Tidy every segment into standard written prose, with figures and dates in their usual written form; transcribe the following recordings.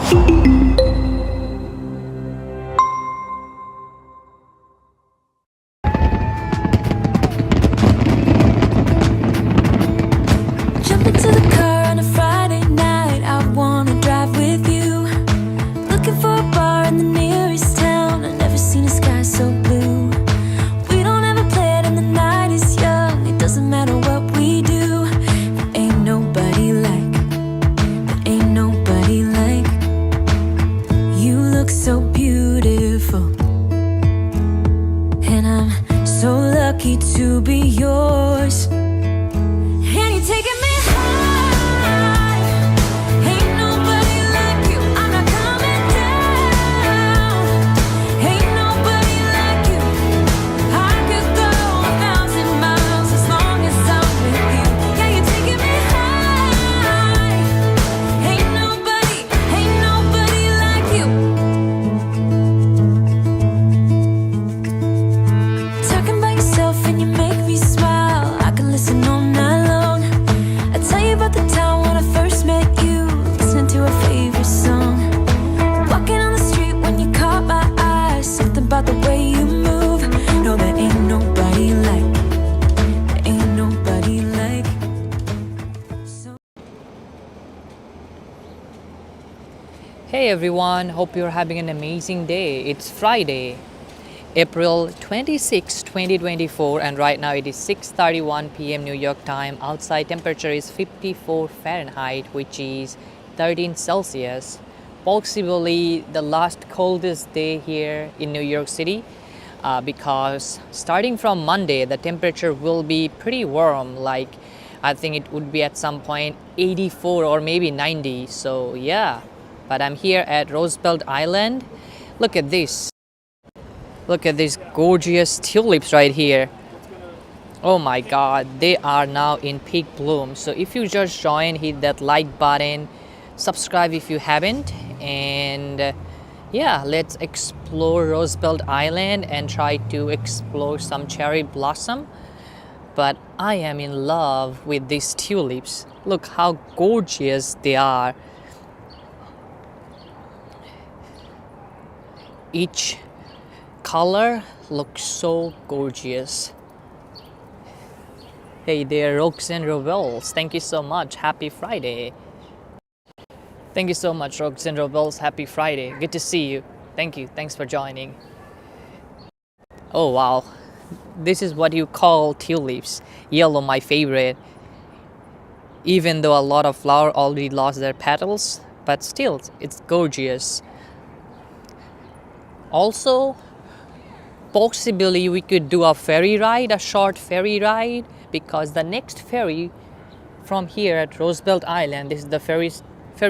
Jump into the car on a Friday night, I wanna drive with you. Looking for a bar in the nearest town, I've never seen a sky so blue. We don't ever play it and the night is young, it doesn't matter what we do. There ain't nobody like, there ain't nobody like. You look so beautiful, and I'm so lucky to be yours. And you're taking me high, ain't nobody like you. I'm not coming down, ain't nobody like you. I could go 1,000 miles as long as I'm with you. Yeah, you're taking me high, ain't nobody like you. Talking about yourself and you make me smile, I can listen all night long. I tell you about the time when I first met you, listening to a favorite song. Walking on the street when you caught my eye, something about the way you move. No, there ain't nobody like, there ain't nobody like. So Hey everyone, hope you're having an amazing day. It's Friday, April 26, 2024, and right now it is 6:31 p.m. New York time. Outside temperature is 54 Fahrenheit, which is 13 Celsius. Possibly the last coldest day here in New York City, because starting from Monday the temperature will be pretty warm. Like I think it would be at some point 84 or maybe 90. So yeah, but I'm here at Roosevelt Island. Look at this. Look at these gorgeous tulips right here. Oh my god, they are now in peak bloom. So if you just joined, hit that like button, subscribe if you haven't, and yeah, let's explore Roosevelt Island and try to explore some cherry blossom. But I am in love with these tulips. Look how gorgeous they are. Each color looks so gorgeous. Hey there, Roxanne Rovels. Thank you so much. Happy Friday. Thank you so much, Roxanne Rovels. Happy Friday. Good to see you. Thank you. Thanks for joining. Oh wow. This is what you call tulips. Yellow, my favorite. Even though a lot of flower already lost their petals, but still, it's gorgeous. Also, possibly we could do a ferry ride, a short ferry ride, because the next ferry from here at Roosevelt Island, this is the ferry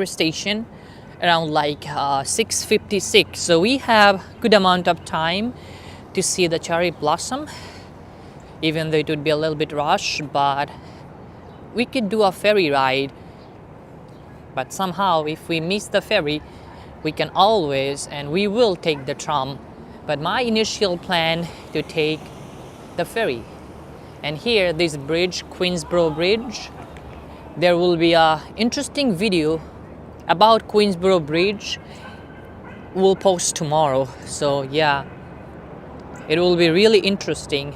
station, around like 6:56. So we have good amount of time to see the cherry blossom, even though it would be a little bit rush, but we could do a ferry ride. But somehow if we miss the ferry, we can always, and we will take the tram. But my initial plan to take the ferry. And here, this bridge, Queensboro Bridge, there will be a interesting video about Queensboro Bridge we'll post tomorrow. So yeah, it will be really interesting.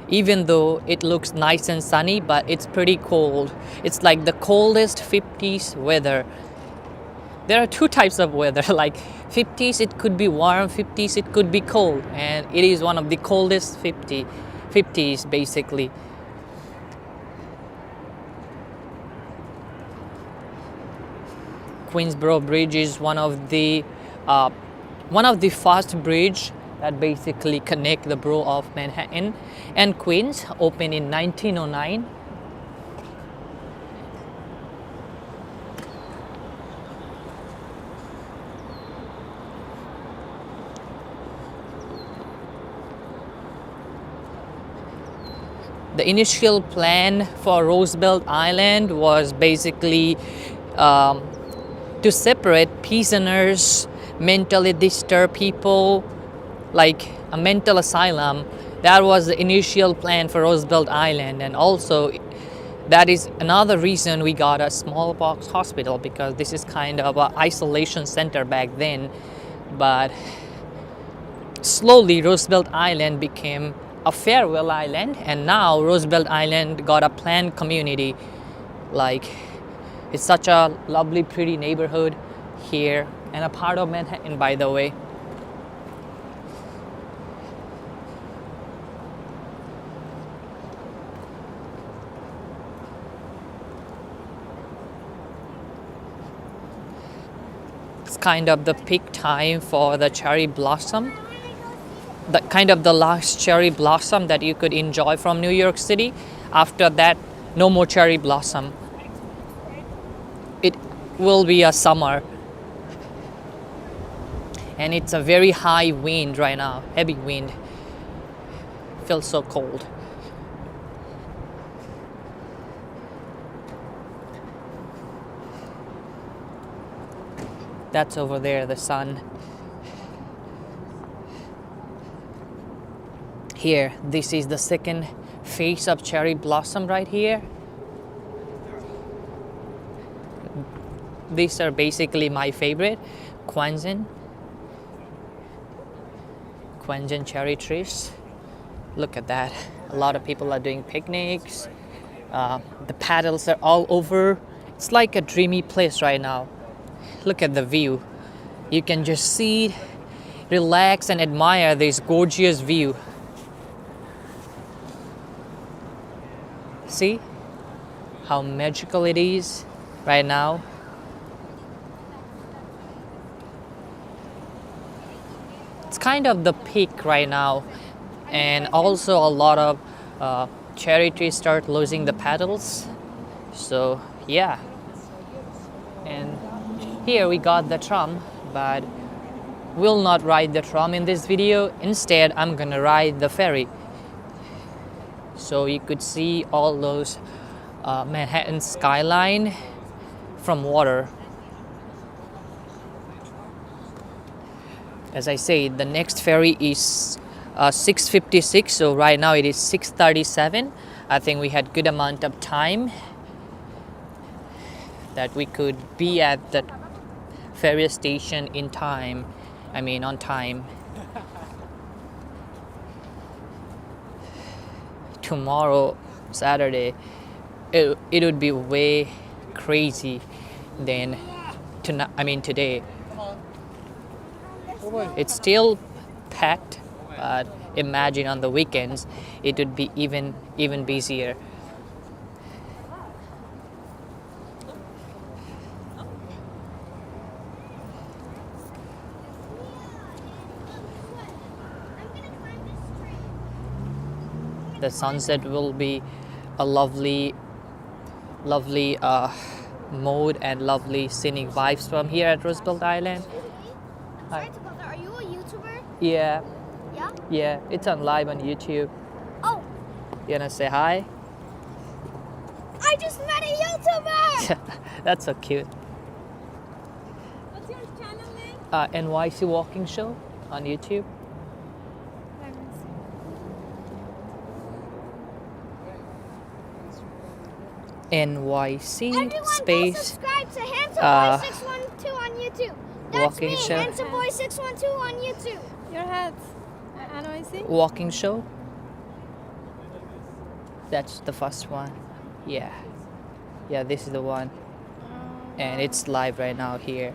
Even though it looks nice and sunny, but it's pretty cold. It's like the coldest 50s weather. There are two types of weather, like 50s it could be warm, 50s it could be cold, and it is one of the coldest 50s basically. Queensboro Bridge is one of the fast bridge that basically connect the borough of Manhattan and Queens, opened in 1909. The initial plan for Roosevelt Island was basically to separate prisoners, mentally disturbed people, like a mental asylum. That was the initial plan for Roosevelt Island, and also That is another reason we got a smallpox hospital, because this is kind of an isolation center back then. But slowly Roosevelt Island became a farewell island, and now Roosevelt Island got a planned community. Like, it's such a lovely, pretty neighborhood here, and a part of Manhattan, by the way. It's kind of the peak time for the cherry blossom. The kind of the last cherry blossom that you could enjoy from New York City. After that, no more cherry blossom. It will be a summer. And it's a very high wind right now, heavy wind. Feels so cold. That's over there, the sun. Here, this is the second phase of cherry blossom right here. These are basically my favorite, Quanzin cherry trees. Look at that. A lot of people are doing picnics. The paddles are all over. It's like a dreamy place right now. Look at the view. You can just see, relax, and admire this gorgeous view. See how magical it is right now? It's kind of the peak right now, and also a lot of cherry trees start losing the petals. So yeah, and here we got the tram, but will not ride the tram in this video. Instead, I'm gonna ride the ferry. So you could see all those Manhattan skyline from water. As I said, the next ferry is 6:56, so right now it is 6:37. I think we had good amount of time that we could be at the ferry station in time. I mean, on time. Tomorrow, Saturday, it would be way crazy than tonight. I mean, today. It's still packed, but imagine on the weekends it would be even busier. The sunset will be a lovely mode and lovely scenic vibes from here at Roosevelt Island. Hi. Are you a YouTuber? Yeah, Yeah? yeah, it's on live on YouTube. Oh, You wanna say hi? I just met a YouTuber! That's so cute. What's your channel name? NYC Walking Show on YouTube. NYC Everyone go space subscribe to Handsome Boy 612 on YouTube. That's Walking me, Show. Handsome Boy 612 on YouTube. Your hats. NYC? Walking Show. That's the first one. Yeah, this is the one, and it's live right now here.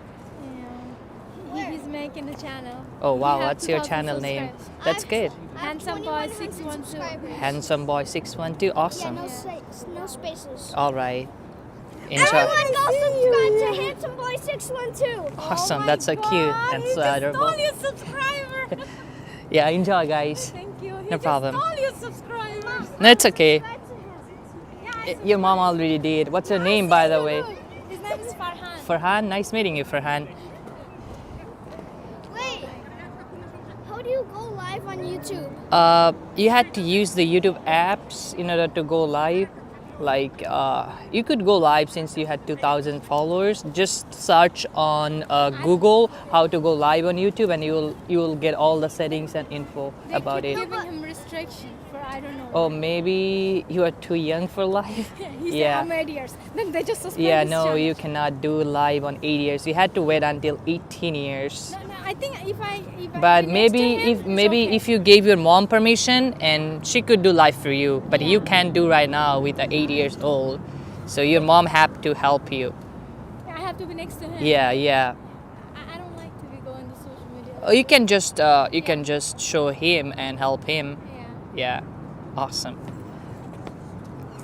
Yeah. He's making a channel. Oh wow, We have what's your 2,000 channel name? subscribers. That's good. Handsome Boy 612. Handsome Boy 612. Yeah, Awesome. no spaces. All right. Enjoy. Everyone go subscribe to Handsome Boy 612. Awesome. That's so cute and so adorable. All your subscribers. Yeah, enjoy, guys. Thank you. No problem. All your subscribers. No, it's okay. Subscribe to him. Your mom already did. What's your name, by the way? His name is Farhan. Farhan. Nice meeting you, Farhan. Wait, how do you go live on YouTube? You had to use the YouTube apps in order to go live. Like, you could go live since you had 2,000 followers. Just search on Google how to go live on YouTube, and you will get all the settings and info about it. Giving him restriction for I don't know. Oh, maybe you are too young for live. He said Yeah. how many years? Then they just suspend Yeah, his no, channel. you cannot do live on 8 years. You had to wait until 18 years. No, I think if I But be next maybe to him, if it's maybe okay. if you gave your mom permission and she could do live for you, but you can't do right now with a 8 years old. So your mom have to help you. I have to be next to him. Yeah, yeah. I don't like to be going to social media. Oh, you can just show him and help him. Yeah. Yeah. Awesome.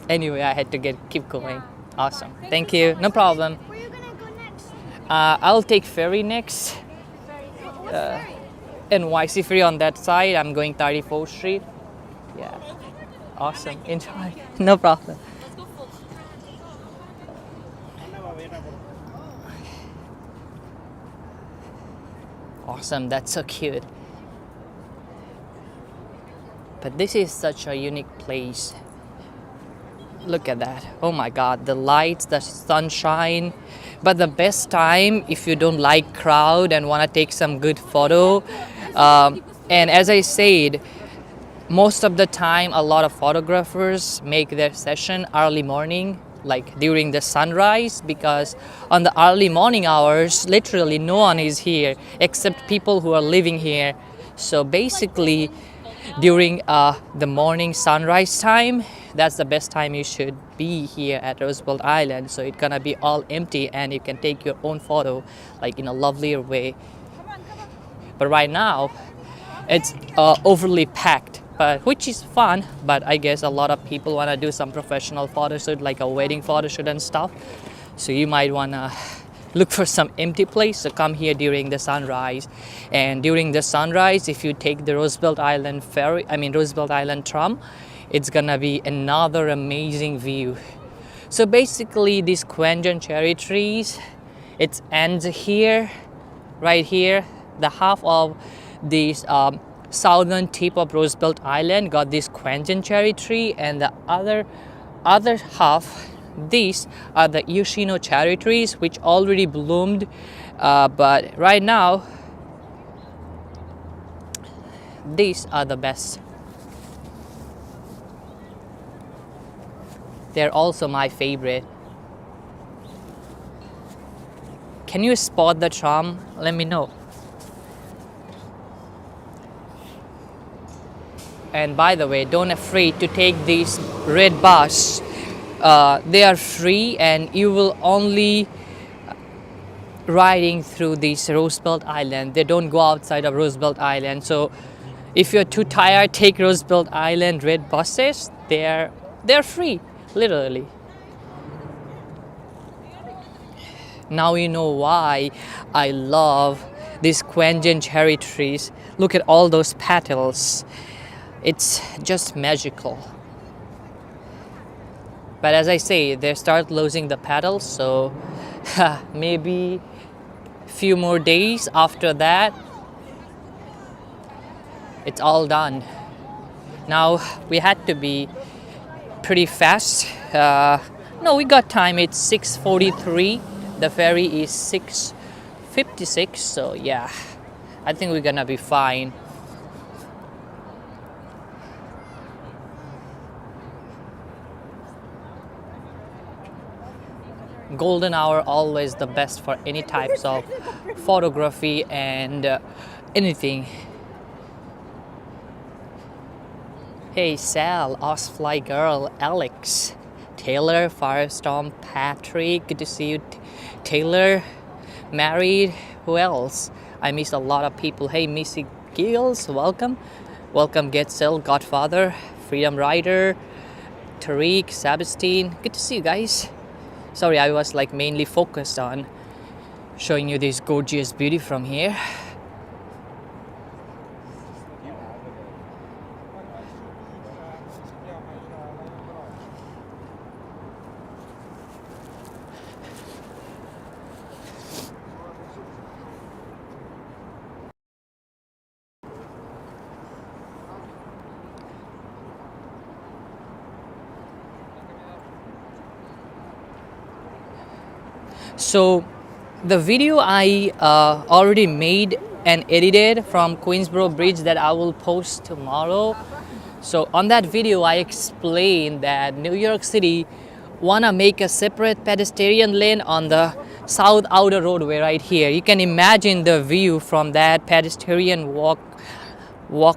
Anyway, I had to keep going. Yeah. Awesome. Thank Thank you you. so No much. problem. Where are you gonna go next? I'll take ferry next. What's ferry? NYC free on that side. I'm going 34th Street. Yeah. Awesome. Enjoy. No problem. Awesome. That's so cute. But this is such a unique place. Look at that. Oh my god, the lights, the sunshine. But the best time if you don't like crowd and want to take some good photo. And as I said, most of the time a lot of photographers make their session early morning, like during the sunrise, because on the early morning hours literally no one is here except people who are living here. So basically during the morning sunrise time, that's the best time you should be here at Roosevelt Island. So it's gonna be all empty and you can take your own photo like in a lovelier way. But right now it's overly packed, but which is fun. But I guess a lot of people want to do some professional photo shoot, like a wedding photo shoot and stuff. So you might want to look for some empty place to come here during the sunrise. And during the sunrise, if you take the Roosevelt Island Roosevelt Island tram, it's gonna be another amazing view. So basically these Quanjan cherry trees, it ends here, right here. The half of this southern tip of Roosevelt Island got this Quanjan cherry tree, and the other half, these are the Yoshino cherry trees which already bloomed, but right now these are the best. They're also my favorite. Can you spot the tram? Let me know. And by the way, don't afraid to take these red bus. They are free and you will only riding through this Roosevelt Island. They don't go outside of Roosevelt Island. So if you're too tired, take Roosevelt Island red buses. They're free, literally. Now you know why I love these Quanjan cherry trees. Look at all those petals. It's just magical. But as I say, they start losing the petals, so maybe few more days after that, it's all done. Now we had to be pretty fast. No, we got time. It's 6:43. The ferry is 6:56. So yeah, I think we're gonna be fine. Golden hour always the best for any types of photography and anything. Hey Sal, Osfly Girl, Alex, Taylor, Firestorm, Patrick, good to see you. Taylor, married, who else? I miss a lot of people. Hey Missy Gills, welcome. Welcome Getzel, Godfather, Freedom Rider, Tariq, Sebastian, good to see you guys. Sorry, I was like mainly focused on showing you this gorgeous beauty from here. So the video I already made and edited from Queensboro Bridge that I will post tomorrow. So on that video, I explained that New York City wanna make a separate pedestrian lane on the south outer roadway right here. You can imagine the view from that pedestrian walk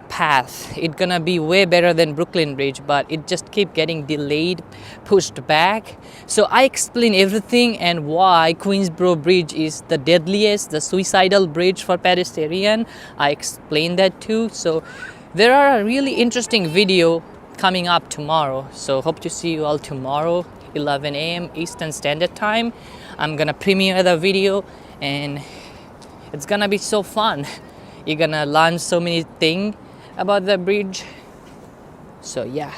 path. It's gonna be way better than Brooklyn Bridge, but it just keep getting delayed, pushed back. So I explain everything and why Queensboro Bridge is the deadliest, the suicidal bridge for pedestrian. I explain that too. So there are a really interesting video coming up tomorrow. So hope to see you all tomorrow, 11 a.m. Eastern Standard Time. I'm gonna premiere the video and it's gonna be so fun. You're gonna learn so many things about the bridge. So yeah.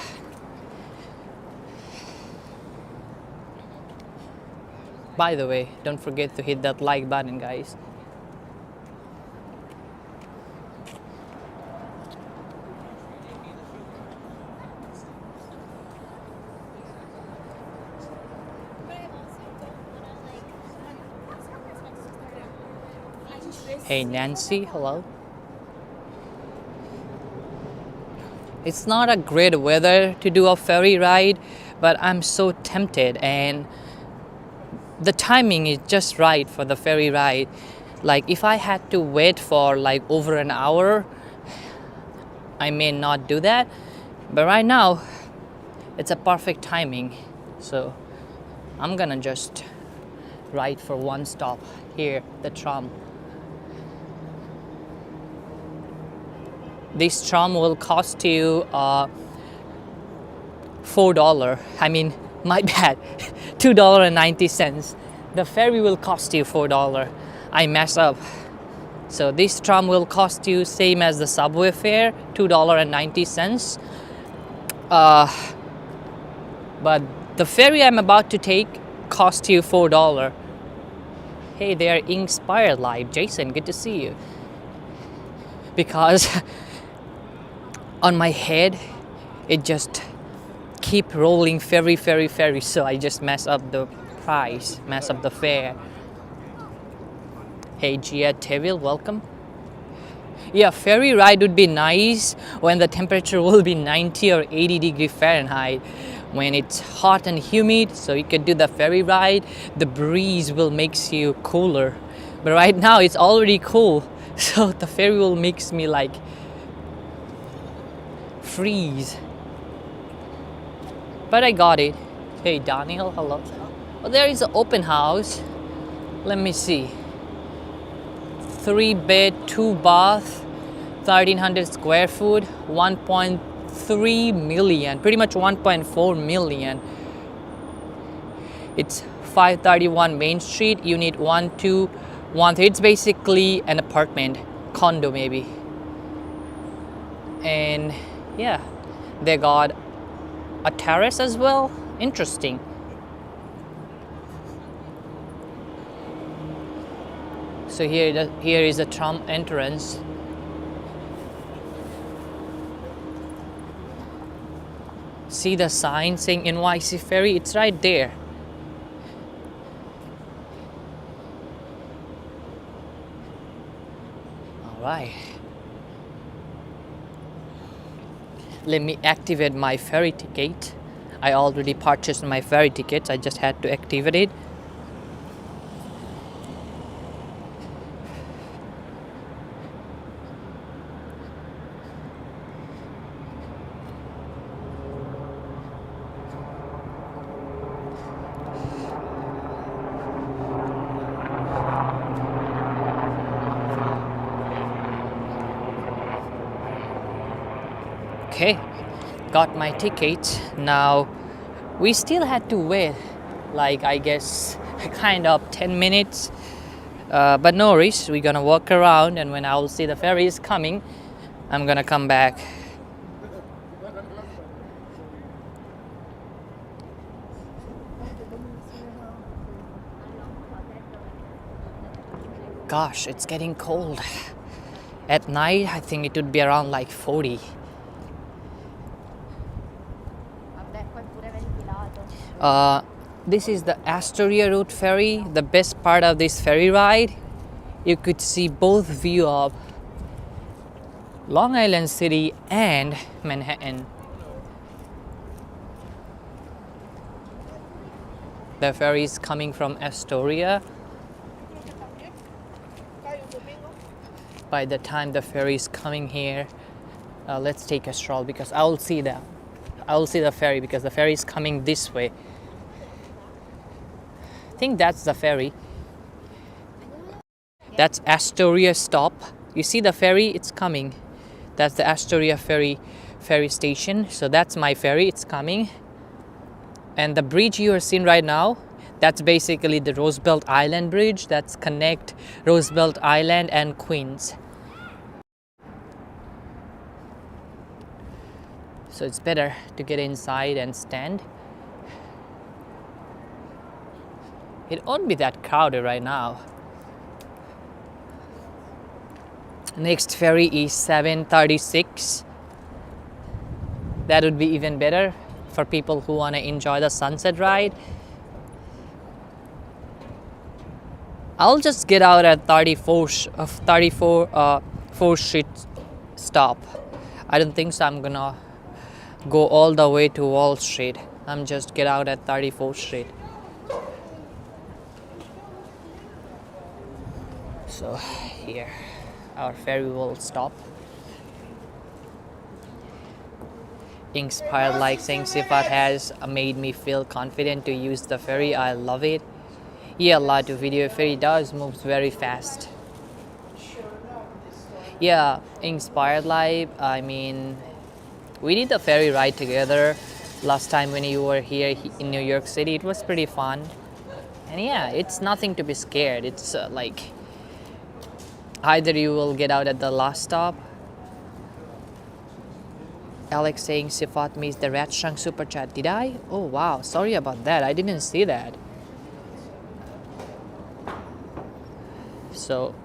By the way, don't forget to hit that like button, guys. Hey Nancy, hello. It's not a great weather to do a ferry ride, but I'm so tempted, and the timing is just right for the ferry ride. Like if I had to wait for like over an hour, I may not do that, but right now it's a perfect timing. So I'm gonna just ride for one stop here, the tram. This tram will cost you $4. I mean, my bad, $2.90. The ferry will cost you $4. I mess up. So this tram will cost you same as the subway fare, $2.90. But the ferry I'm about to take cost you $4. Hey there, Inspired Live. Jason, good to see you. Because on my head, it just keep rolling ferry. So I just mess up the price, mess up the fare. Hey Gia Tevil, welcome. Yeah, ferry ride would be nice when the temperature will be 90 or 80 degree Fahrenheit. When it's hot and humid, so you could do the ferry ride. The breeze will makes you cooler. But right now it's already cool. So the ferry will makes me like freeze. But I got it. Hey Daniel, hello. Well, there is an open house. Let me see. 3 bed, 2 bath, 1,300 square foot, 1.3 million, pretty much 1.4 million. It's 531 Main Street, unit 1213. It's basically an apartment, condo maybe. And yeah, they got a terrace as well. Interesting. So here is the tram entrance. See the sign saying NYC Ferry? It's right there. All right. Let me activate my ferry ticket. I already purchased my ferry tickets. I just had to activate it. Okay, got my ticket. Now we still had to wait like I guess kind of 10 minutes, but no worries, we're gonna walk around, and when I will see the ferry is coming, I'm gonna come back. Gosh, it's getting cold. At night I think it would be around like 40. This is the Astoria Route ferry. The best part of this ferry ride, you could see both view of Long Island City and Manhattan. The ferry is coming from Astoria. By the time the ferry is coming here, let's take a stroll because I will see the ferry because the ferry is coming this way. I think that's the ferry. That's Astoria stop. You see the ferry? It's coming. That's the Astoria ferry station. So that's my ferry. It's coming. And the bridge you are seeing right now, that's basically the Roosevelt Island bridge. That's connect Roosevelt Island and Queens. So it's better to get inside and stand. It won't be that crowded right now. Next ferry is 7:36. That would be even better for people who want to enjoy the sunset ride. I'll just get out at 4th Street stop. I don't think so. I'm gonna go all the way to Wall Street. I'm just get out at 34th Street. So here our ferry will stop. Inspired like saying Sifat has made me feel confident to use the ferry. I love it. Yeah, a lot of video ferry does moves very fast. Yeah, inspired life. I mean, we did the ferry ride together last time when you were here in New York City. It was pretty fun. And yeah, it's nothing to be scared. It's like either you will get out at the last stop. Alex saying Sifat missed the Rat Shrunk super chat. Did I? Oh wow, sorry about that. I didn't see that. So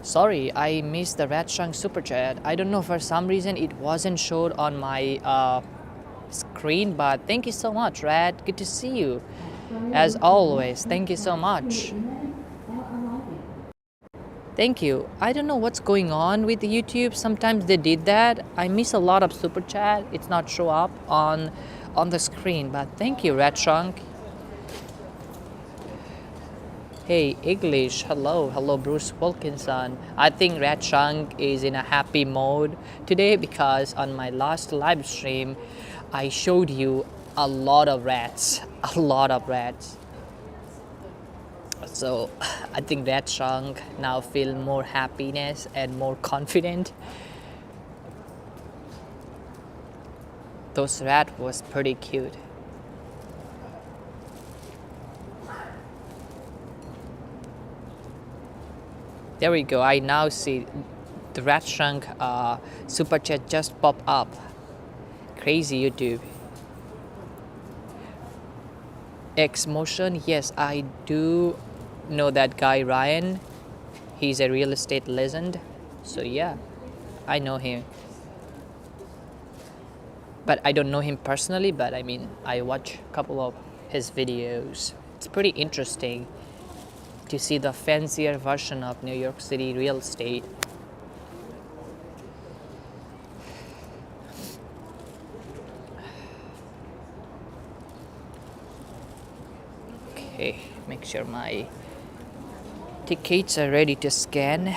sorry, I missed the Rat Shrunk super chat. I don't know, for some reason it wasn't showed on my screen, but thank you so much, Rat. Good to see you. As always, thank you so much. Thank you. I don't know what's going on with YouTube. Sometimes they did that. I miss a lot of super chat. It's not show up on the screen, but thank you, Rat Shrunk. Hey, English. Hello, Bruce Wilkinson. I think Rat Shrunk is in a happy mode today because on my last live stream, I showed you a lot of rats. So I think Rat Shrunk now feel more happiness and more confident. Those rat was pretty cute. There we go. I now see the Rat Shrunk super chat just pop up. Crazy YouTube. X Motion, yes, I do know that guy Ryan. He's a real estate legend. So yeah, I know him. But I don't know him personally, but I mean, I watch a couple of his videos. It's pretty interesting to see the fancier version of New York City real estate. Okay, make sure my tickets are ready to scan.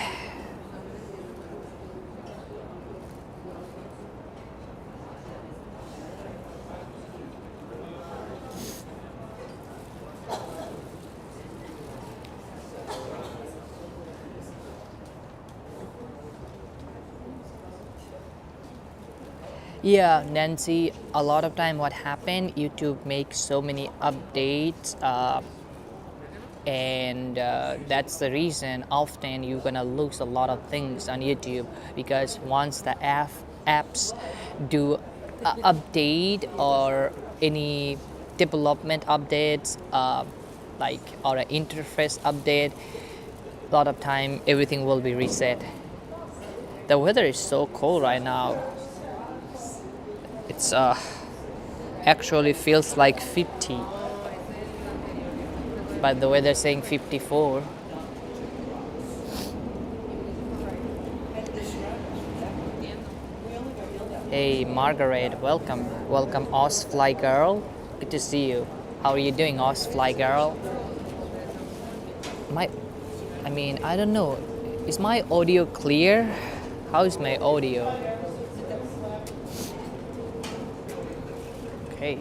Yeah, Nancy, a lot of time what happened, YouTube makes so many updates and that's the reason often you're gonna lose a lot of things on YouTube, because once the apps do update or any development updates like or an interface update, a lot of time everything will be reset. The weather is so cold right now. It's actually feels like 50, but the weather saying 54. Hey Margaret, welcome Fly girl, good to see you. How are you doing, Fly girl? I don't know. Is my audio clear? How is my audio? Okay.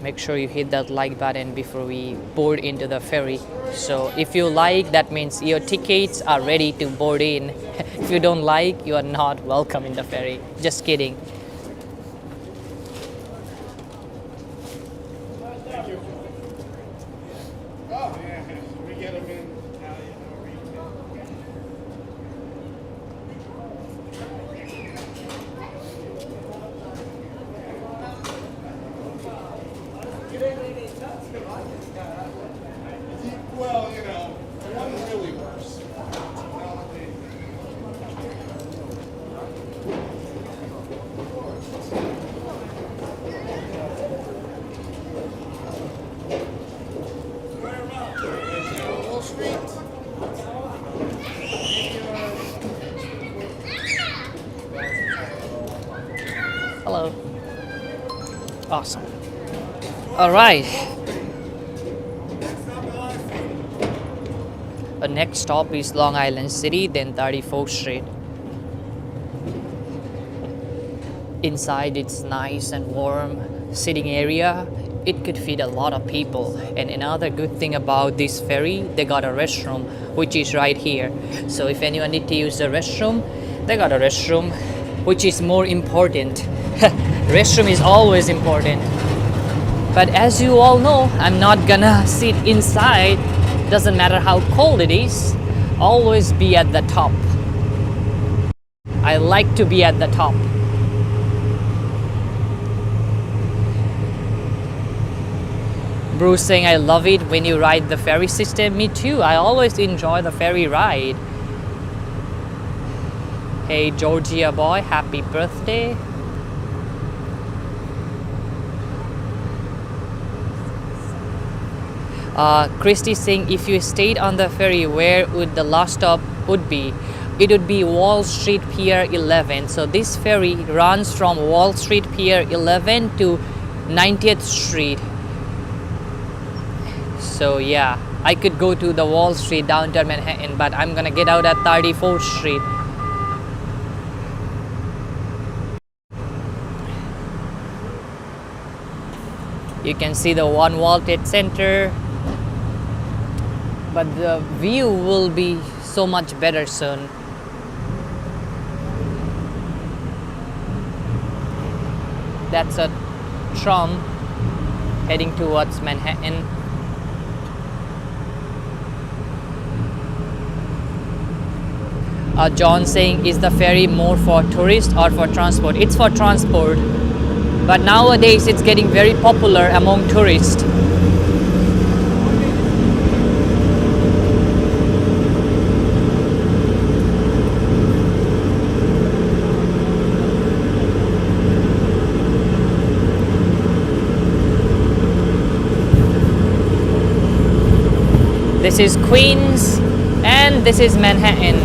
Make sure you hit that like button before we board into the ferry. So if you like, that means your tickets are ready to board in. If you don't like, you are not welcome in the ferry. Just kidding. Well, you know, one really worse. Wall Street. Hello. Awesome. All right. The next stop is Long Island City, then 34th Street. Inside it's nice and warm sitting area. It could fit a lot of people. And another good thing about this ferry, they got a restroom, which is right here. So if anyone need to use the restroom, they got a restroom, which is more important. Restroom is always important. But as you all know, I'm not gonna sit inside. Doesn't matter how cold it is, always be at the top. I like to be at the top. Bruce saying I love it when you ride the ferry system. Me too, I always enjoy the ferry ride. Hey Georgia boy, happy birthday. Christy saying if you stayed on the ferry, where would the last stop would be? It would be Wall Street Pier 11. So this ferry runs from Wall Street Pier 11 to 90th Street. So yeah, I could go to the Wall Street downtown Manhattan, but I'm gonna get out at 34th Street. You can see the One World Trade Center, but the view will be so much better soon. That's a tram heading towards Manhattan. John saying, is the ferry more for tourists or for transport? It's for transport, but nowadays it's getting very popular among tourists. This is Queens and this is Manhattan.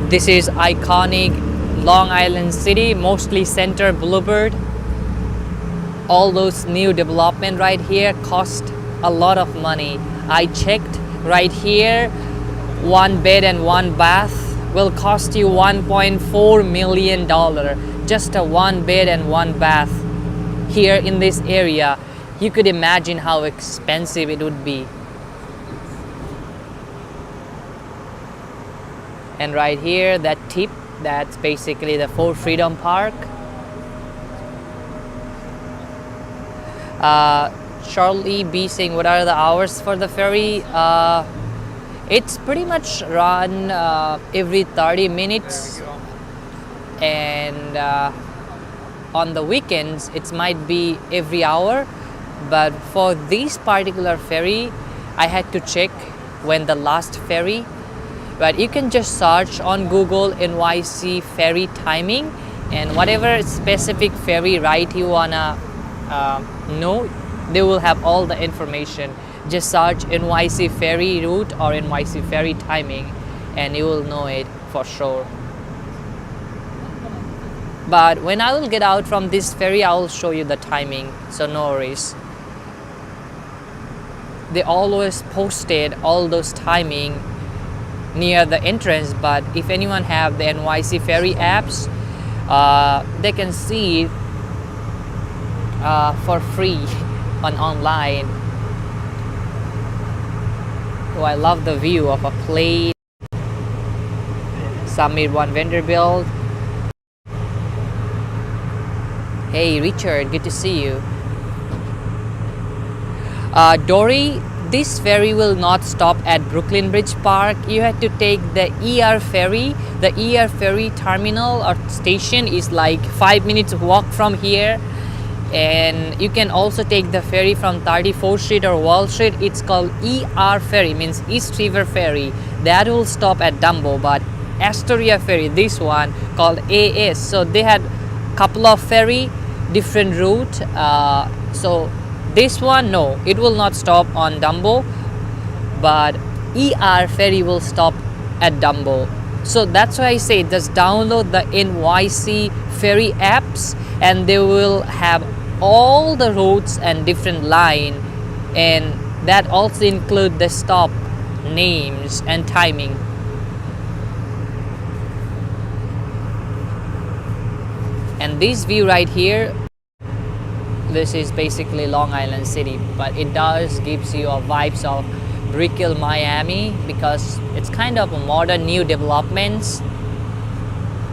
This is iconic Long Island City, mostly Center Boulevard. All those new development right here cost a lot of money. I checked right here, one bed and one bath will cost you $1.4 million. Just a one bed and one bath here in this area. You could imagine how expensive it would be. And right here, that tip, that's basically the Fort Freedom Park. Charlie B saying, what are the hours for the ferry? It's pretty much run every 30 minutes, and on the weekends it might be every hour. But for this particular ferry, I had to check when the last ferry. But you can just search on Google NYC ferry timing, and whatever specific ferry ride you wanna know, they will have all the information. Just search NYC ferry route or NYC ferry timing and you will know it for sure. But when I will get out from this ferry, I will show you the timing, so no worries. They always posted all those timing near the entrance, but if anyone have the NYC ferry apps, they can see it for free on online. Oh, I love the view of a plane. Summit 1 Vanderbilt. Hey Richard, good to see you. Dory, this ferry will not stop at Brooklyn Bridge Park. You have to take the ER ferry. The ER ferry terminal or station is like 5 minutes walk from here. And you can also take the ferry from 34th Street or Wall Street. It's called ER ferry, means East River Ferry. That will stop at Dumbo. But Astoria ferry, this one called AS. So they had couple of ferry, different route. So this one, no, it will not stop on Dumbo, but ER ferry will stop at Dumbo. So that's why I say just download the NYC ferry apps, and they will have all the routes and different line, and that also include the stop names and timing. And this view right here, this is basically Long Island City, but it does gives you a vibes of Brickell, Miami, because it's kind of a modern new developments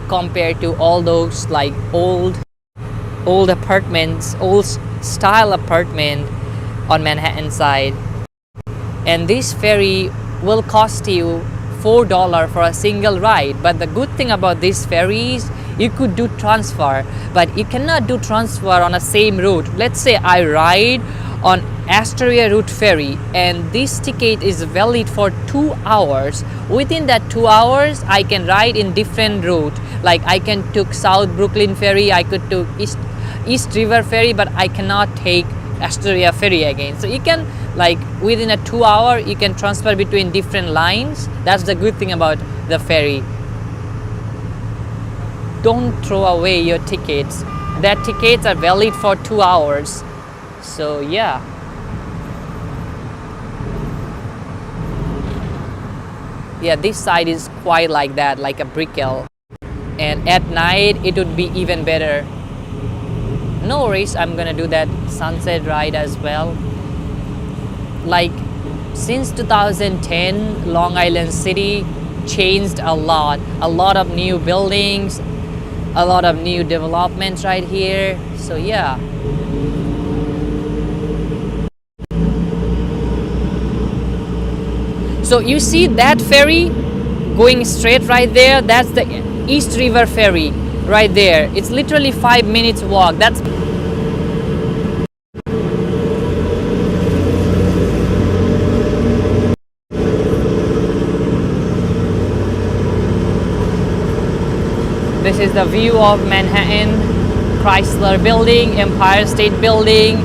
compared to all those like old apartments, old style apartment on Manhattan side. And this ferry will cost you $4 for a single ride. But the good thing about these ferries, you could do transfer, but you cannot do transfer on a same route. Let's say I ride on Astoria route ferry, and this ticket is valid for 2 hours. Within that 2 hours, I can ride in different route. Like I can took South Brooklyn ferry, I could took East River ferry, but I cannot take Astoria ferry again. So you can, like within a 2 hour, you can transfer between different lines. That's the good thing about the ferry. Don't throw away your tickets. That tickets are valid for 2 hours. So yeah. Yeah, this side is quite like that, like a Brickell. And at night, it would be even better. No worries, I'm gonna do that sunset ride as well. Like, since 2010, Long Island City changed a lot. A lot of new buildings, a lot of new developments right here. So yeah. So you see that ferry going straight right there? That's the East River Ferry right there. It's literally 5 minutes walk. That's This is the view of Manhattan, Chrysler Building, Empire State Building.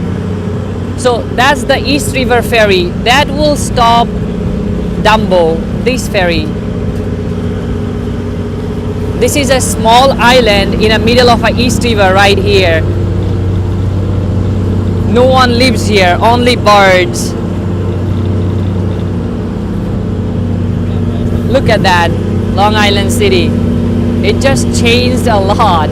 So that's the East River Ferry. That will stop Dumbo, this ferry. This is a small island in the middle of a East River right here. No one lives here, only birds. Look at that, Long Island City. It just changed a lot.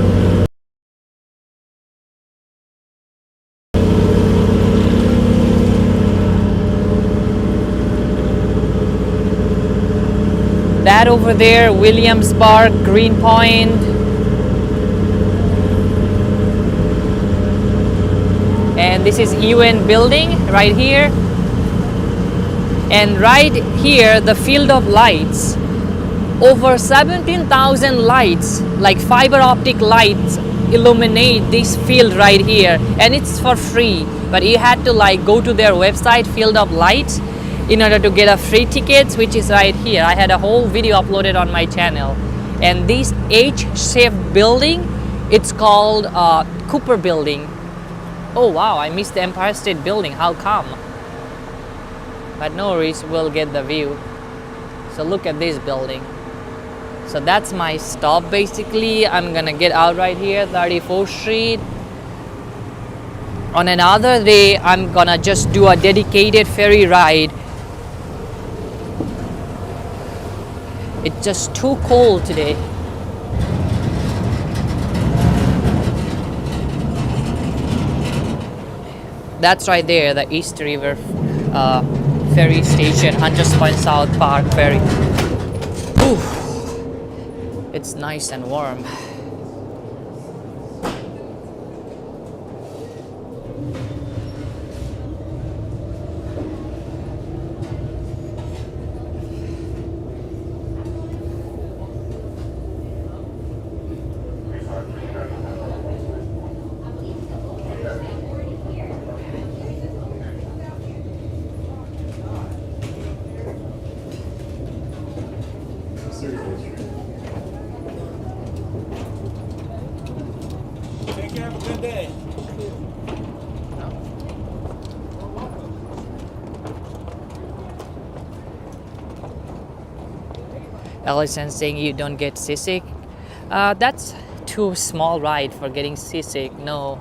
that over there, Williamsburg, Greenpoint. And this is UN building right here. And right here, the field of lights. Over 17,000 lights, like fiber optic lights, illuminate this field right here, and it's for free. But you had to like go to their website, Field of Lights, in order to get a free tickets, which is right here. I had a whole video uploaded on my channel. And this H-shaped building, it's called Cooper Building. Oh wow, I missed the Empire State Building. How come? But no worries, we'll get the view. So look at this building. So that's my stop basically. I'm gonna get out right here, 34th Street. On another day, I'm gonna just do a dedicated ferry ride. It's just too cold today. That's right there, the East River ferry station, Hunters Point South Park ferry. Ooh, it's nice and warm. Take care. Have a good day. Ellison saying you don't get seasick. That's too small ride for getting seasick. No,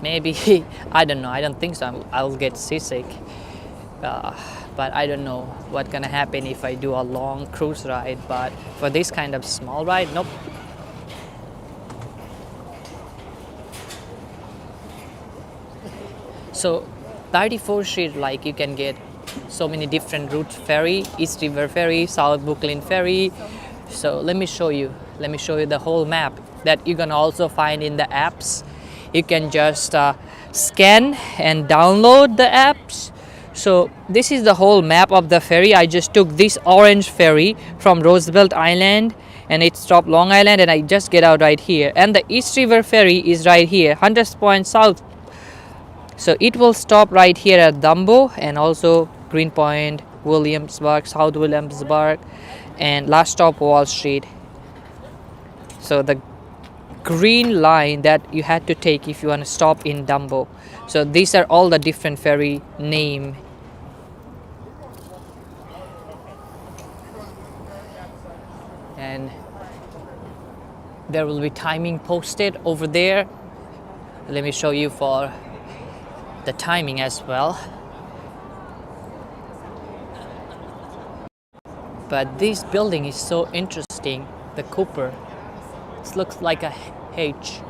maybe I don't know. I don't think so. I'll get seasick. But I don't know what's gonna happen if I do a long cruise ride. But for this kind of small ride, nope. So 34th Street, like you can get so many different routes ferry, East River ferry, South Brooklyn ferry. So let me show you the whole map that you're gonna also find in the apps. You can just scan and download the apps. So this is the whole map of the ferry. I just took this orange ferry from Roosevelt Island and it stopped Long Island, and I just get out right here. And the East River ferry is right here, Hunters Point South. So it will stop right here at Dumbo and also Greenpoint, Williamsburg, South Williamsburg, and last stop Wall Street. So the green line that you had to take if you want to stop in Dumbo. So these are all the different ferry name. And there will be timing posted over there. Let me show you for the timing as well. But this building is so interesting, the Cooper. This looks like a H.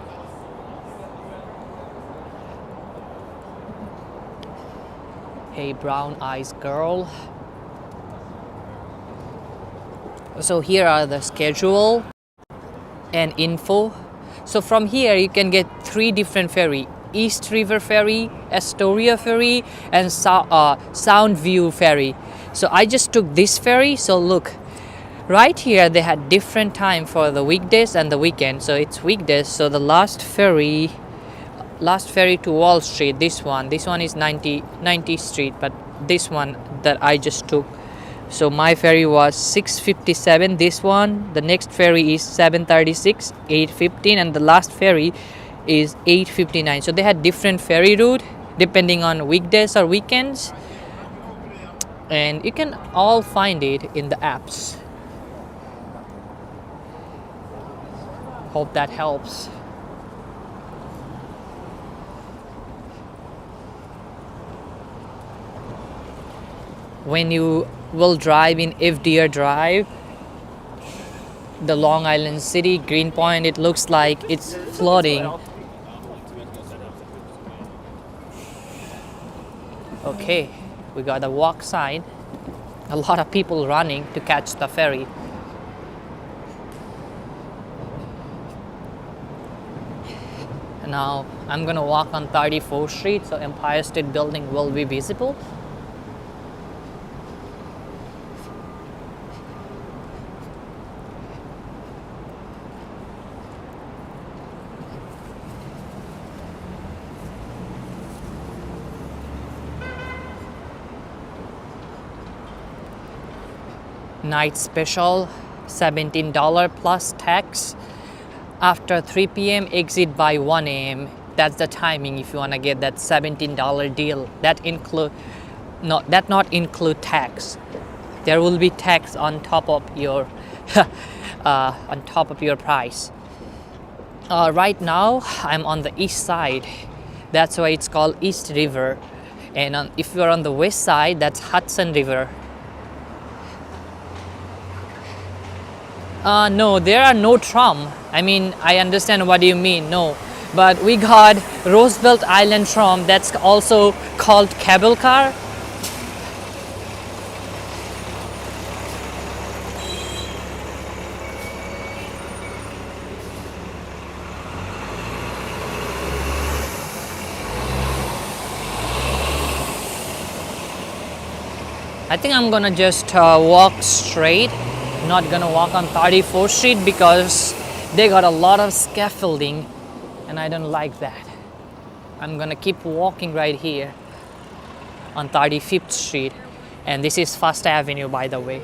Hey, brown eyes girl. So here are the schedule and info. So from here you can get 3 different ferry: East River ferry, Astoria ferry, and Sound View ferry. So I just took this ferry. So look, right here they had different time for the weekdays and the weekend. So it's weekdays. So the last ferry to Wall Street, this one is 90th Street, but this one that I just took, so my ferry was 6:57. This one, the next ferry is 7:36, 8:15, and the last ferry is 8:59. So they had different ferry route depending on weekdays or weekends, and you can all find it in the apps. Hope that helps. When you will drive in FDR Drive, the Long Island City, Greenpoint, it looks like it's flooding. Okay, we got a walk sign. A lot of people running to catch the ferry. Now I'm gonna walk on 34th Street, so Empire State Building will be visible. Night special, $17 plus tax. After 3 p.m. exit by 1 a.m. That's the timing if you wanna get that $17 deal. That not include tax. There will be tax on top of your price. Right now I'm on the east side. That's why it's called East River. And if you're on the west side, that's Hudson River. No, there are no tram. I mean, I understand what you mean, no. But we got Roosevelt Island tram, that's also called cable car. I think I'm gonna just walk straight. Not gonna walk on 34th Street because they got a lot of scaffolding and I don't like that. I'm gonna keep walking right here on 35th Street, and this is First Avenue, by the way.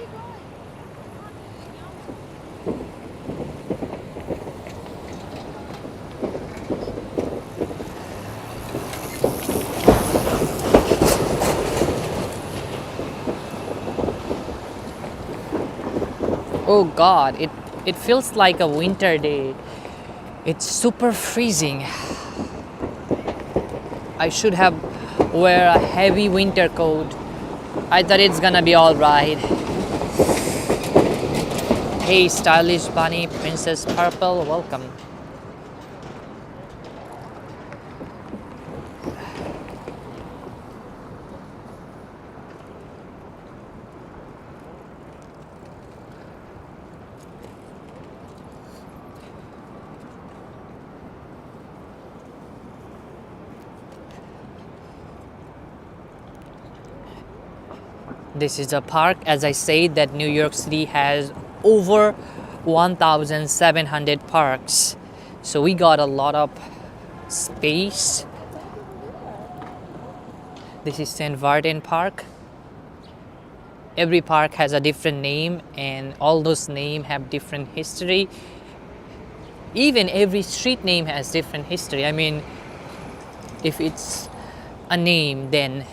Oh God, it feels like a winter day. It's super freezing. I should have wear a heavy winter coat. I thought it's gonna be all right. Hey, stylish bunny, Princess Purple, welcome. This is a park. As I said, that New York City has over 1,700 parks. So we got a lot of space. This is St. Martin Park. Every park has a different name and all those names have different history. Even every street name has different history. I mean, if it's a name, then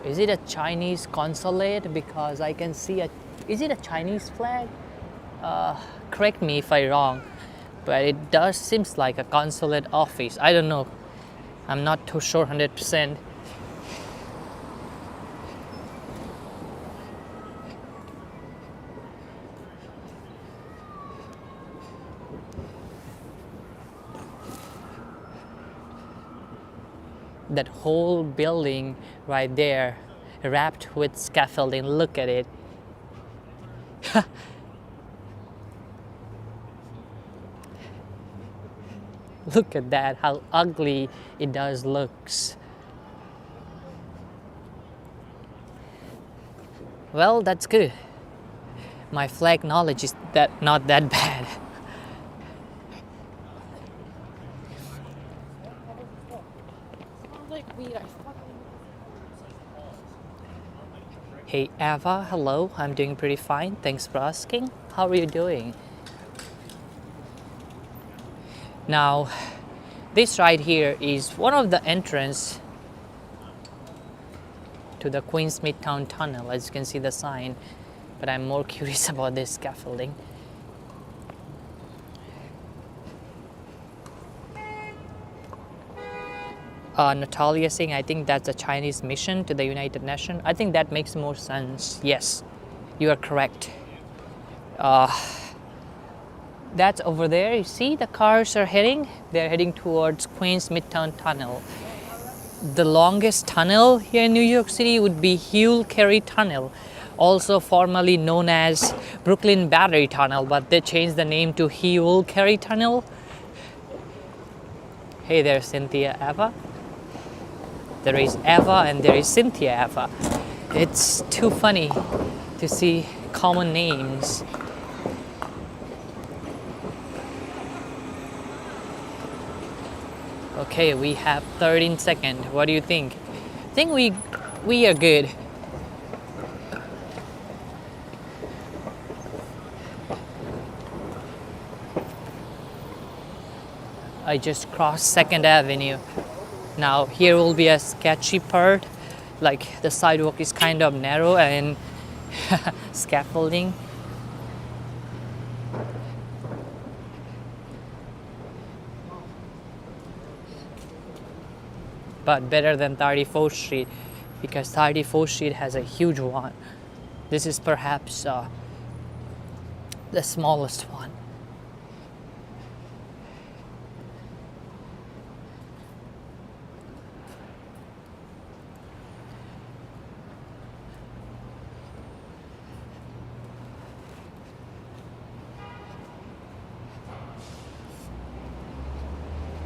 is it a Chinese consulate? Because I can see is it a Chinese flag? Correct me if I'm wrong, but it does seems like a consulate office. I don't know. I'm not too sure 100%. That whole building right there wrapped with scaffolding. Look at it. Look at that, how ugly it does looks. Well, that's good. My flag knowledge is not that bad. Hey Ava, hello. I'm doing pretty fine. Thanks for asking. How are you doing? Now, this right here is one of the entrance to the Queens Midtown Tunnel. As you can see the sign, but I'm more curious about this scaffolding. Natalia saying, I think that's a Chinese mission to the United Nations. I think that makes more sense. Yes, you are correct. That's over there. You see the cars are heading? They're heading towards Queens Midtown Tunnel. The longest tunnel here in New York City would be Hugh Carey Tunnel, also formerly known as Brooklyn Battery Tunnel, but they changed the name to Hewell Carey Tunnel. Hey there, Cynthia Eva. There is Eva and there is Cynthia Eva. It's too funny to see common names. Okay, we have 13 seconds. What do you think? I think we are good. I just crossed 2nd Avenue. Now here will be a sketchy part, like the sidewalk is kind of narrow and scaffolding. But better than 34th Street, because 34th Street has a huge one. This is perhaps the smallest one.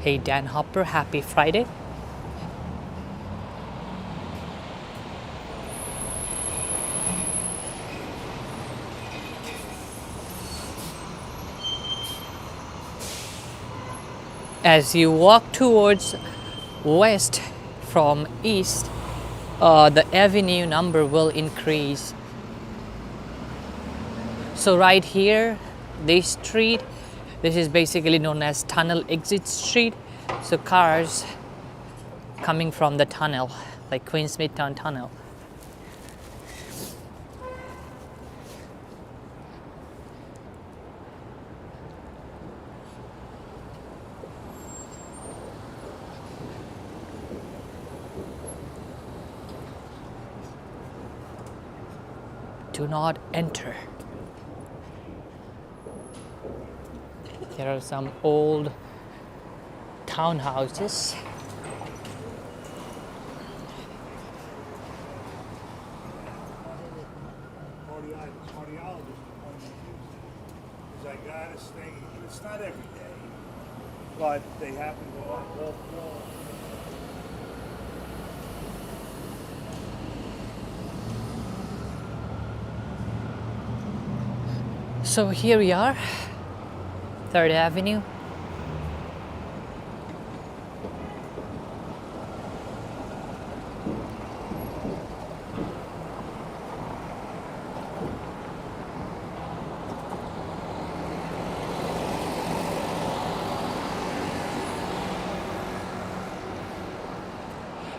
Hey Dan Hopper, happy Friday. As you walk towards west from east, the avenue number will increase. So right here, this street, this is basically known as Tunnel Exit Street. So cars coming from the tunnel, like Queens Midtown Tunnel. Do not enter. There are some old townhouses. Cardiologist appointment is I gotta stay. It's not every day, but they happen to all fall. So here we are, 3rd Avenue.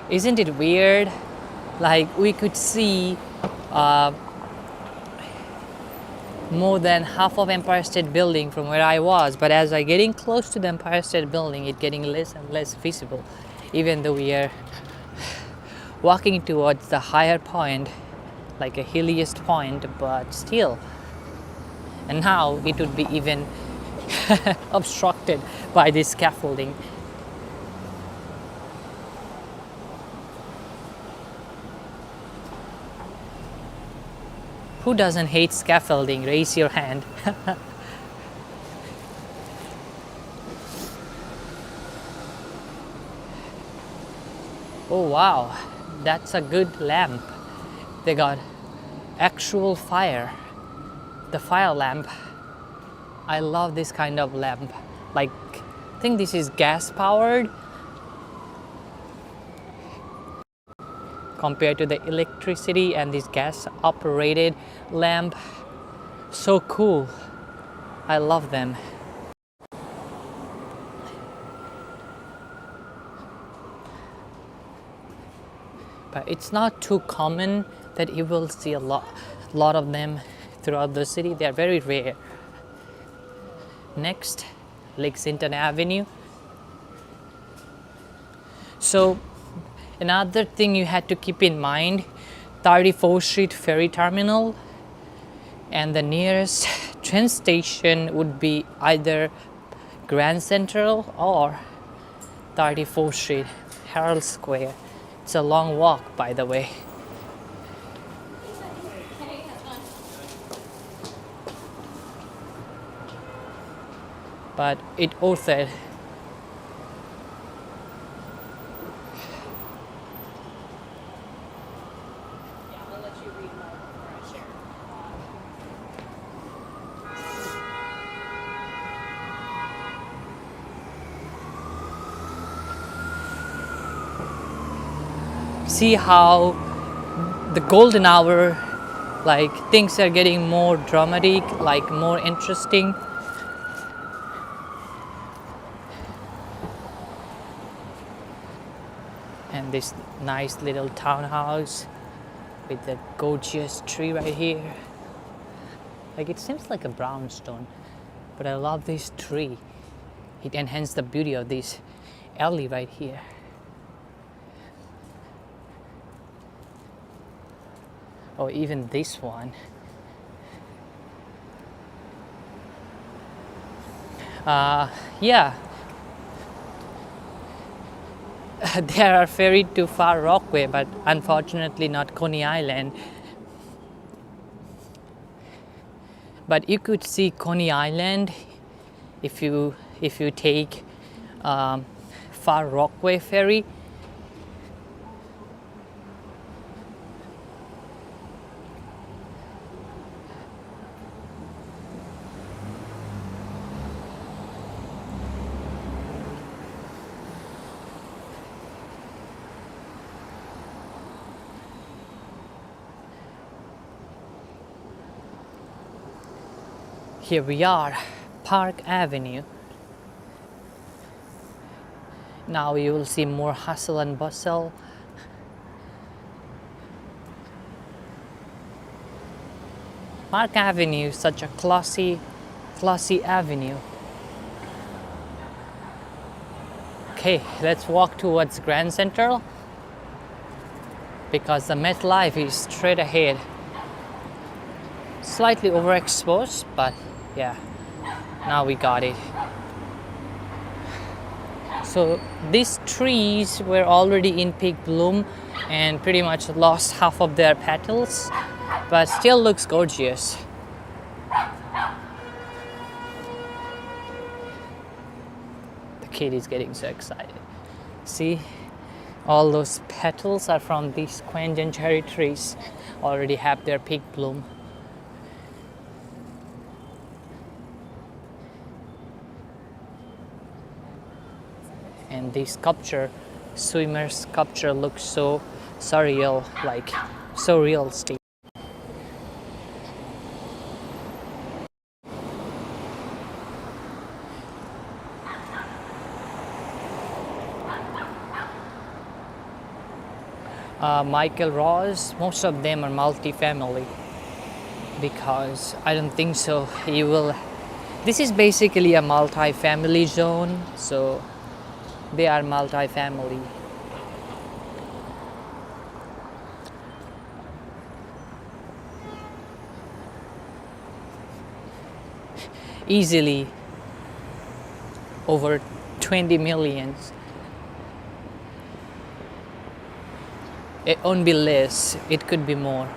Isn't it weird? Like we could see more than half of Empire State Building from where I was, but as I getting close to the Empire State Building, it's getting less and less visible, even though we are walking towards the higher point, like a hilliest point, but still. And now it would be even obstructed by this scaffolding. Who doesn't hate scaffolding? Raise your hand. Oh wow, that's a good lamp. They got actual fire. The fire lamp. I love this kind of lamp. Like, I think this is gas powered compared to the electricity and this gas operated lamp. So cool. I love them. But it's not too common that you will see a lot of them throughout the city. They are very rare. Next, Lexington Avenue. So another thing you had to keep in mind, 34th Street Ferry Terminal, and the nearest train station would be either Grand Central or 34th Street, Herald Square. It's a long walk, by the way. but it worth it. See how the golden hour, like things are getting more dramatic, like more interesting. And this nice little townhouse with the gorgeous tree right here. Like it seems like a brownstone, but I love this tree. It enhances the beauty of this alley right here. Or even this one. Yeah. There are ferry to Far Rockaway, but unfortunately not Coney Island. But you could see Coney Island if you take Far Rockaway ferry. Here we are, Park Avenue. Now you will see more hustle and bustle. Park Avenue is such a classy avenue. Okay, let's walk towards Grand Central because the MetLife is straight ahead. Slightly overexposed, but yeah, now we got it. So these trees were already in peak bloom and pretty much lost half of their petals, but still looks gorgeous. The kid is getting so excited. See, all those petals are from these Quanjan cherry trees, already have their peak bloom. And the sculpture, swimmer sculpture, looks so surreal, like so realistic. Michael Ross, most of them are multi-family because I don't think so. This is basically a multi-family zone, so they are multi-family. Easily over 20 millions. It won't be less, it could be more.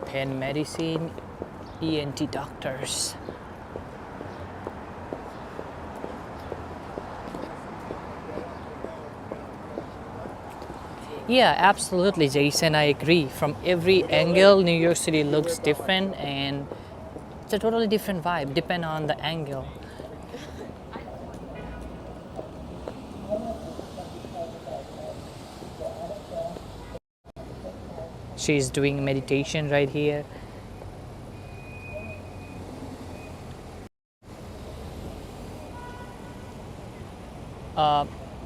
Penn Medicine, ENT doctors. Yeah, absolutely, Jason. I agree. From every angle, New York City looks different, and it's a totally different vibe, depending on the angle. She's doing meditation right here.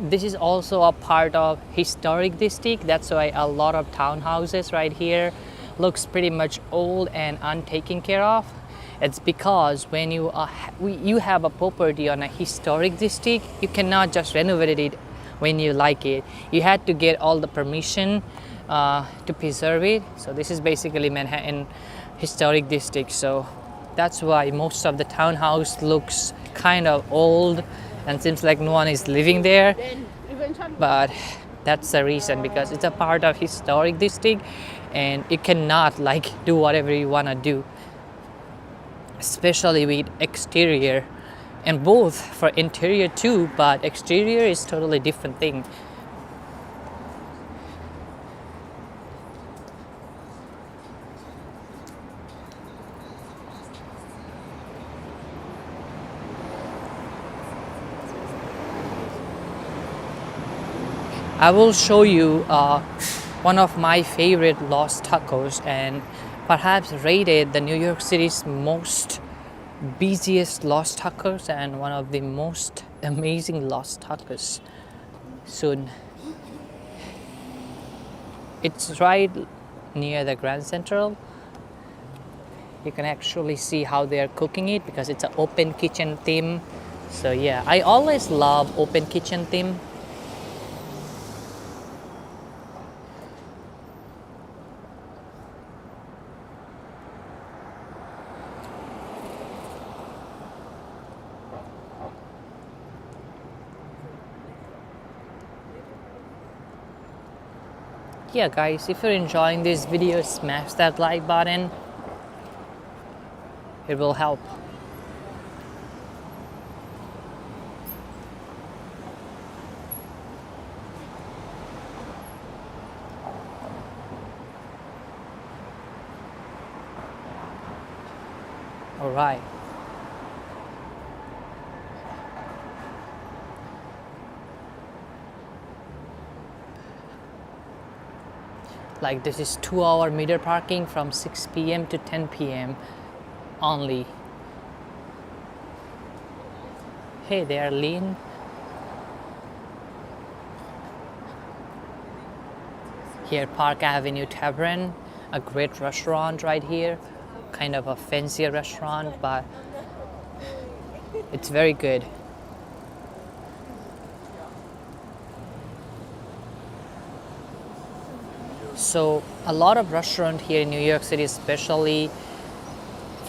This is also a part of historic district. That's why a lot of townhouses right here looks pretty much old and untaken care of. It's because when you have a property on a historic district, you cannot just renovate it when you like it. You had to get all the permission to preserve it. So this is basically Manhattan historic district. So that's why most of the townhouse looks kind of old and seems like no one is living there. but that's the reason, because it's a part of historic district and you cannot like do whatever you want to do, especially with exterior, and both for interior too, but exterior is totally different thing. I will show you one of my favorite Lost Tacos, and perhaps rated the New York City's most busiest Lost Tacos and one of the most amazing Lost Tacos soon. It's right near the Grand Central. You can actually see how they are cooking it because it's an open kitchen theme. So yeah, I always love open kitchen theme. Yeah guys, if you're enjoying this video, smash that like button. It will help. All right. Like this is 2-hour meter parking from 6 p.m. to 10 p.m. only. Hey there, Lynn. Here, Park Avenue Tavern, a great restaurant right here. Kind of a fancier restaurant, but it's very good. So a lot of restaurants here in New York City, especially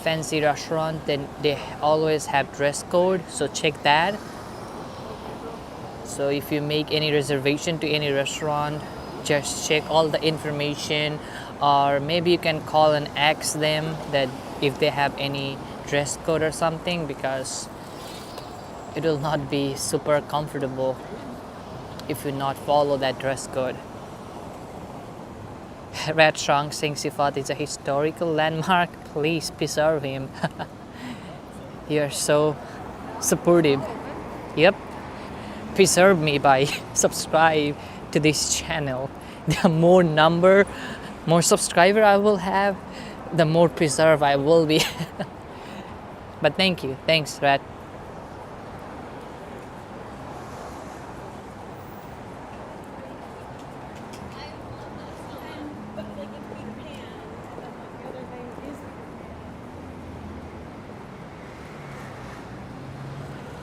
fancy restaurant, then they always have dress code, so check that. So if you make any reservation to any restaurant, just check all the information, or maybe you can call and ask them that if they have any dress code or something, because it will not be super comfortable if you not follow that dress code. Rat Strong Singh Sifat is a historical landmark. Please preserve him. You're so supportive. Yep. Preserve me by subscribe to this channel. The more subscriber I will have, the more preserved I will be. But thank you. Thanks, Rat.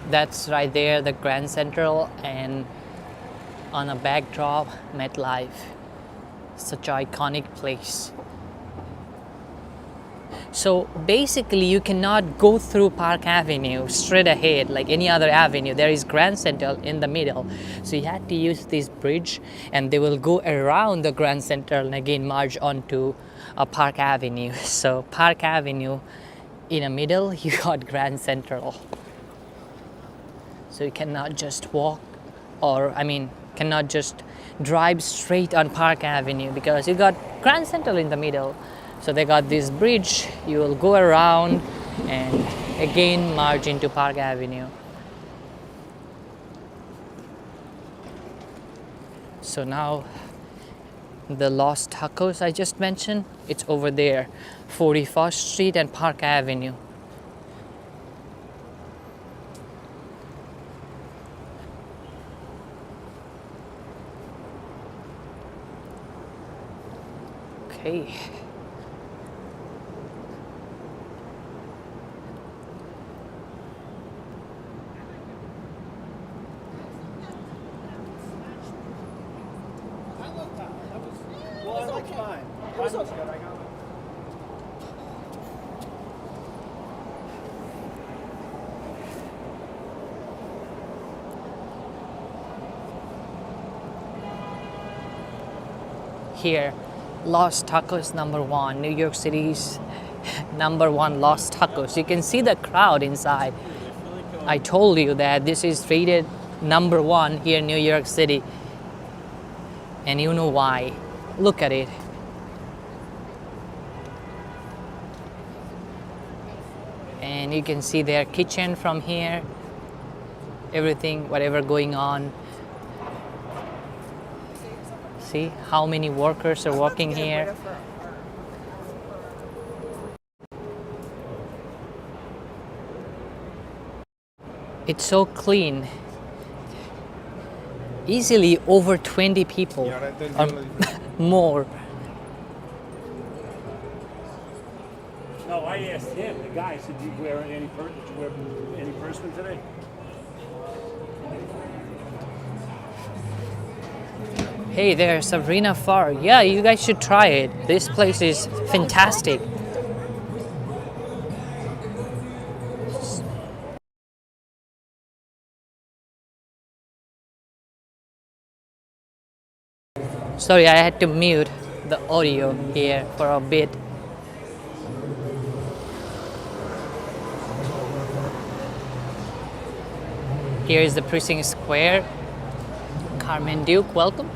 That's right there, the Grand Central, and on a backdrop, MetLife. Such an iconic place. So basically, you cannot go through Park Avenue straight ahead like any other avenue. There is Grand Central in the middle. So you had to use this bridge, and they will go around the Grand Central and again merge onto Park Avenue. So Park Avenue in the middle, you got Grand Central. So you cannot just walk, or cannot just drive straight on Park Avenue because you got Grand Central in the middle. So they got this bridge, you will go around and again merge into Park Avenue. So now the Lost Tacos I just mentioned, it's over there, 41st Street and Park Avenue. Okay. Well, I like mine. Mine was good. I got one. here. Lost Tacos #1, New York City's #1 Lost Tacos. You can see the crowd inside. I told you that this is rated #1 here in New York City. And you know why. Look at it. And you can see their kitchen from here. Everything, whatever going on. See how many workers are working here. It's so clean. Easily over 20 people or more. No, I asked him, the guy, I said, did you wear any persimmon today? Hey there, Sabrina Farr. Yeah, you guys should try it. This place is fantastic. Sorry, I had to mute the audio here for a bit. Here is the Precinct Square. Carmen Duke, welcome.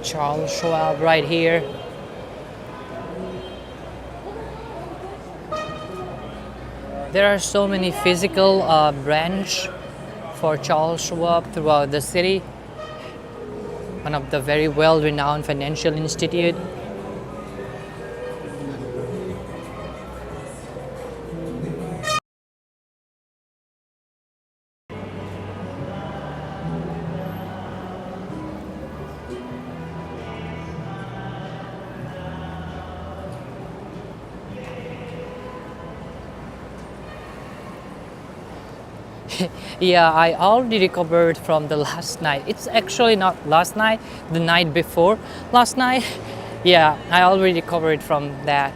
Charles Schwab right here. There are so many physical branch for Charles Schwab throughout the city. One of the very well-renowned financial institute. Yeah, I already recovered from the last night. It's actually not last night, the night before last night. Yeah, I already recovered from that.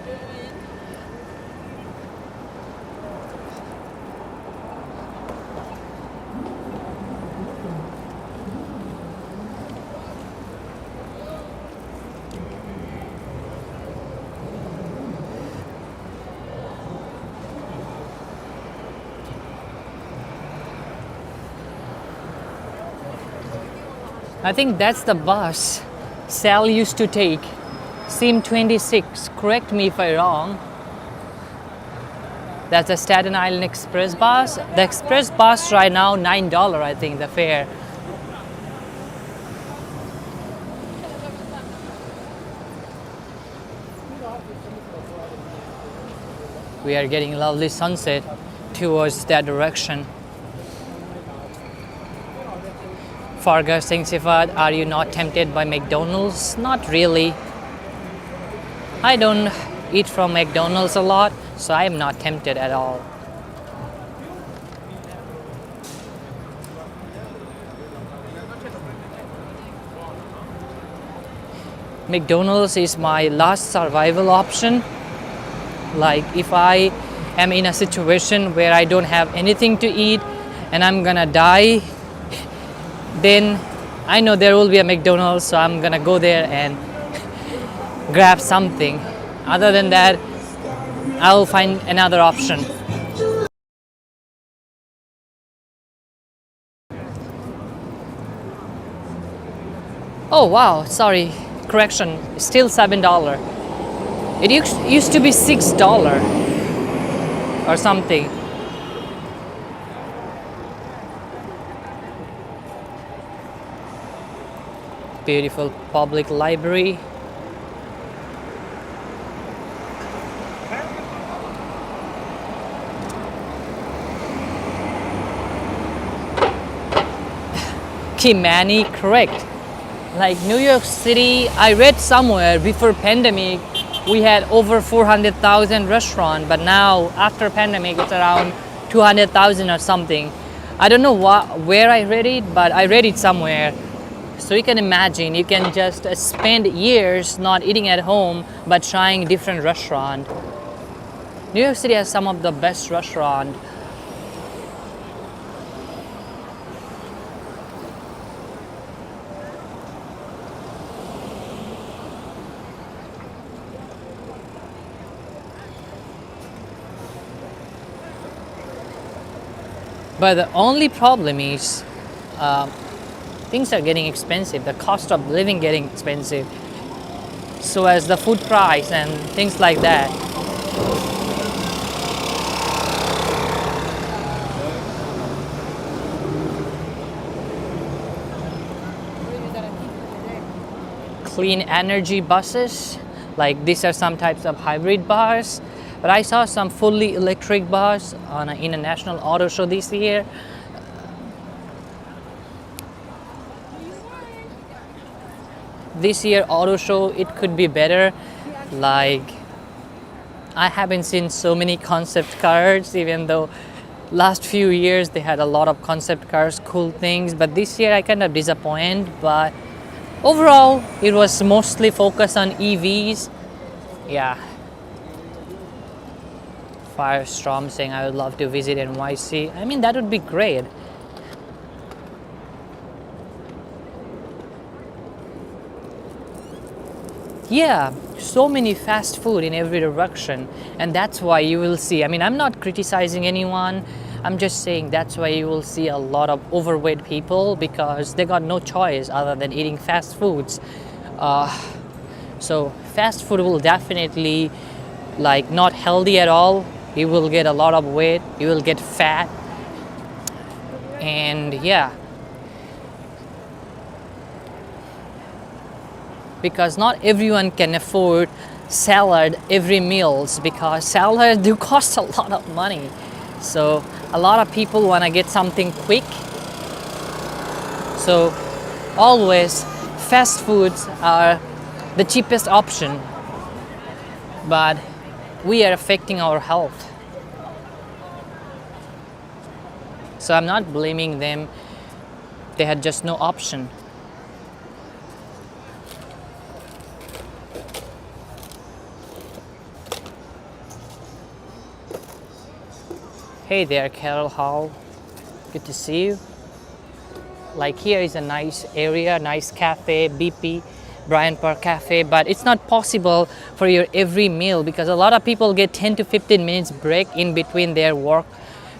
I think that's the bus Sal used to take. SIM 26, correct me if I'm wrong. That's the Staten Island Express bus. The express bus right now, $9, I think, the fare. We are getting lovely sunset towards that direction. Farga Singh Sifat, are you not tempted by McDonald's? Not really. I don't eat from McDonald's a lot, so I am not tempted at all. McDonald's is my last survival option. Like if I am in a situation where I don't have anything to eat and I'm gonna die, then I know there will be a McDonald's, so I'm gonna go there and grab something. Other than that, I'll find another option. Oh wow, sorry, correction, still $7. It used to be $6 or something. Beautiful public library. Kimani, correct. Like New York City, I read somewhere before pandemic, we had over 400,000 restaurants, but now after pandemic, it's around 200,000 or something. I don't know where I read it, but I read it somewhere. So you can imagine, you can just spend years not eating at home, but trying different restaurant. New York City has some of the best restaurant. But the only problem is things are getting expensive. The cost of living getting expensive. So as the food price and things like that. Clean energy buses, like these are some types of hybrid bus. But I saw some fully electric bus on an international auto show this year. This year auto show, it could be better. Like, I haven't seen so many concept cars, even though last few years they had a lot of concept cars, cool things. But this year I kind of disappointed. But overall, it was mostly focused on EVs. Yeah. Firestorm saying I would love to visit NYC. I mean, that would be great. Yeah, so many fast food in every direction, and that's why you will see. I mean, I'm not criticizing anyone. I'm just saying that's why you will see a lot of overweight people because they got no choice other than eating fast foods. So fast food will definitely like not healthy at all. You will get a lot of weight, you will get fat, and yeah, because not everyone can afford salad every meals because salad do cost a lot of money. So a lot of people want to get something quick. So always fast foods are the cheapest option, but we are affecting our health. So I'm not blaming them. They had just no option. Hey there, Carol Hall. Good to see you. Like here is a nice area, nice cafe, BP, Bryant Park Cafe, but it's not possible for your every meal because a lot of people get 10 to 15 minutes break in between their work.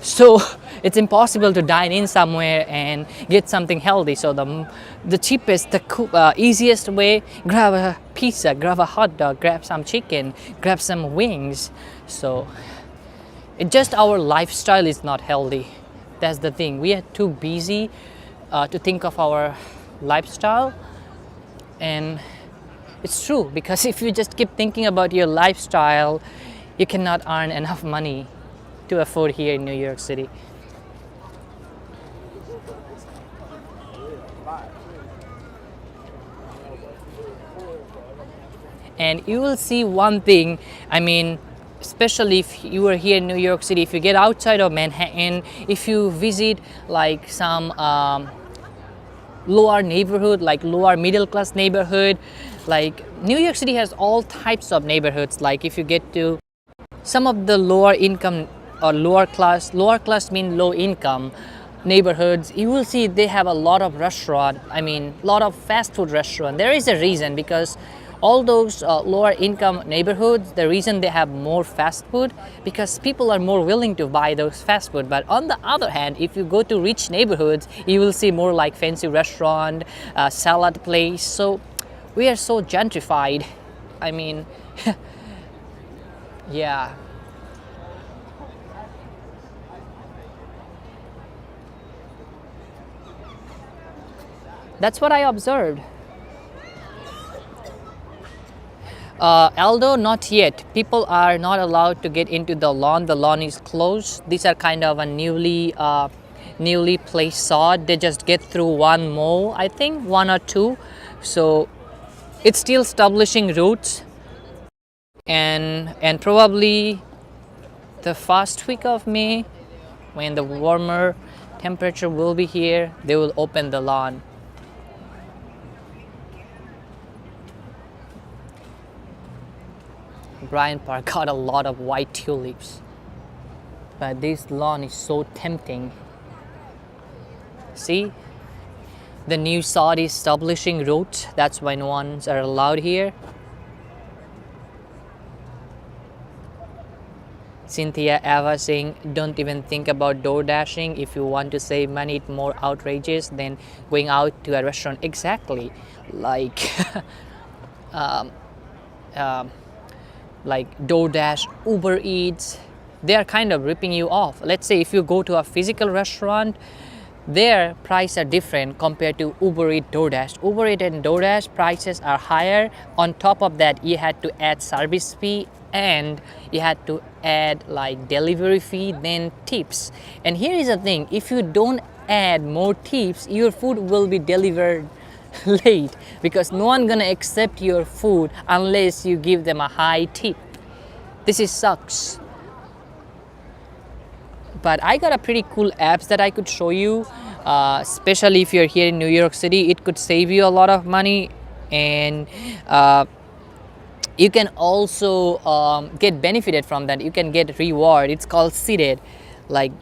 So it's impossible to dine in somewhere and get something healthy. So the cheapest, the easiest way, grab a pizza, grab a hot dog, grab some chicken, grab some wings. So it just our lifestyle is not healthy. That's the thing. We are too busy to think of our lifestyle. And it's true because if you just keep thinking about your lifestyle, you cannot earn enough money to afford here in New York City. And you will see one thing, I mean, especially if you are here in New York City, if you get outside of Manhattan, if you visit like some lower neighborhood, like lower middle class neighborhood, like New York City has all types of neighborhoods. Like if you get to some of the lower income or lower class mean low income neighborhoods, you will see they have a lot of restaurant, I mean lot of fast food restaurant. There is a reason because all those lower income neighborhoods, the reason they have more fast food because people are more willing to buy those fast food. But on the other hand, if you go to rich neighborhoods, you will see more like fancy restaurant, salad place. So we are so gentrified. I mean, yeah. That's what I observed. Although not yet, people are not allowed to get into the lawn. The lawn is closed. These are kind of a newly placed sod. They just get through one mow, I think, one or two. So it's still establishing roots, and probably the first week of May, when the warmer temperature will be here, they will open the lawn. Bryant Park got a lot of white tulips, but this lawn is so tempting. See, the new sod is establishing roots. That's why no ones are allowed here. Cynthia Ava saying, don't even think about door dashing. If you want to save money, it's more outrageous than going out to a restaurant. Exactly, like like DoorDash, Uber Eats, they are kind of ripping you off. Let's say if you go to a physical restaurant, their prices are different compared to Uber Eats, DoorDash. Uber Eats and DoorDash prices are higher. On top of that, you had to add service fee and you had to add like delivery fee, then tips. And here is the thing, if you don't add more tips, your food will be delivered late because no one gonna accept your food unless you give them a high tip. This is sucks. But I got a pretty cool apps that I could show you, especially if you're here in New York City. It could save you a lot of money, and you can also get benefited from that. You can get reward. It's called Seated. Like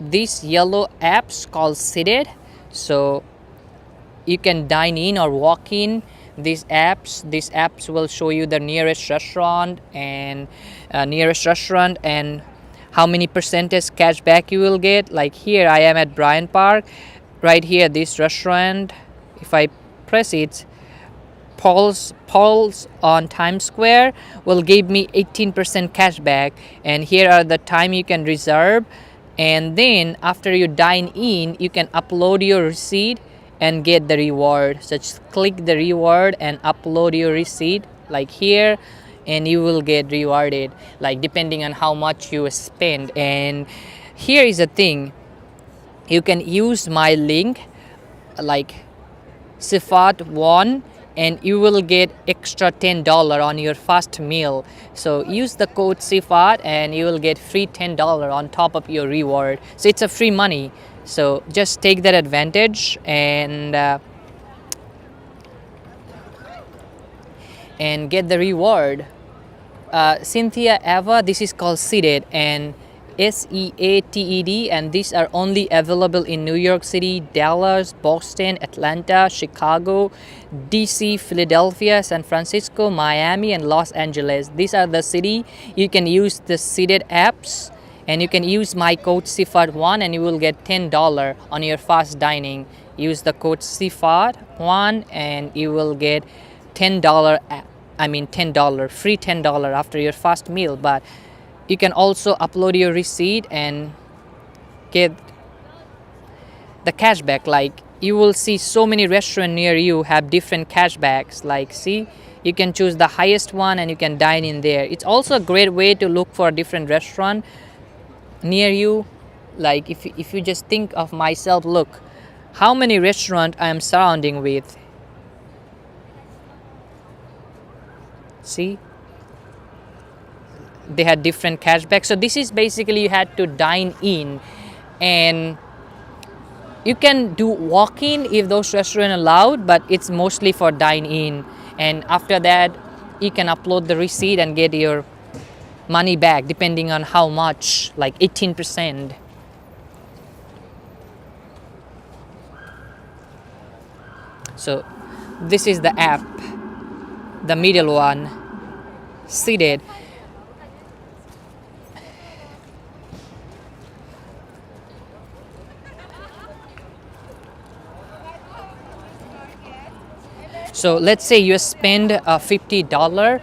these yellow apps called Seated. So you can dine in or walk in these apps will show you the nearest restaurant and how many percentage cash back you will get. Like here I am at Bryant Park, right here this restaurant, if I press it, Paul's on Times Square will give me 18% cash back, and here are the time you can reserve, and then after you dine in you can upload your receipt and get the reward. So just click the reward and upload your receipt like here, and you will get rewarded like depending on how much you spend. And here is the thing, you can use my link like Sifat1 and you will get extra $10 on your first meal. So use the code Sifat and you will get free $10 on top of your reward. So it's a free money. So just take that advantage and get the reward. Cynthia Ava, this is called Seated and SEATED, and these are only available in New York City, Dallas, Boston, Atlanta, Chicago, DC, Philadelphia, San Francisco, Miami, and Los Angeles. These are the city. You can use the Seated apps. And you can use my code Sifat1 and you will get $10 on your fast dining. Use the code Sifat1 and you will get $10, free $10 after your first meal. But you can also upload your receipt and get the cashback. Like you will see so many restaurants near you have different cashbacks. Like see, you can choose the highest one and you can dine in there. It's also a great way to look for a different restaurant near you. Like if you just think of myself, look how many restaurants I am surrounding with. See, they had different cashback. So this is basically you had to dine in, and you can do walk-in if those restaurants allowed, but it's mostly for dine in. And after that you can upload the receipt and get your money back depending on how much, like 18%. So this is the app. the middle one, seated. So let's say you spend $50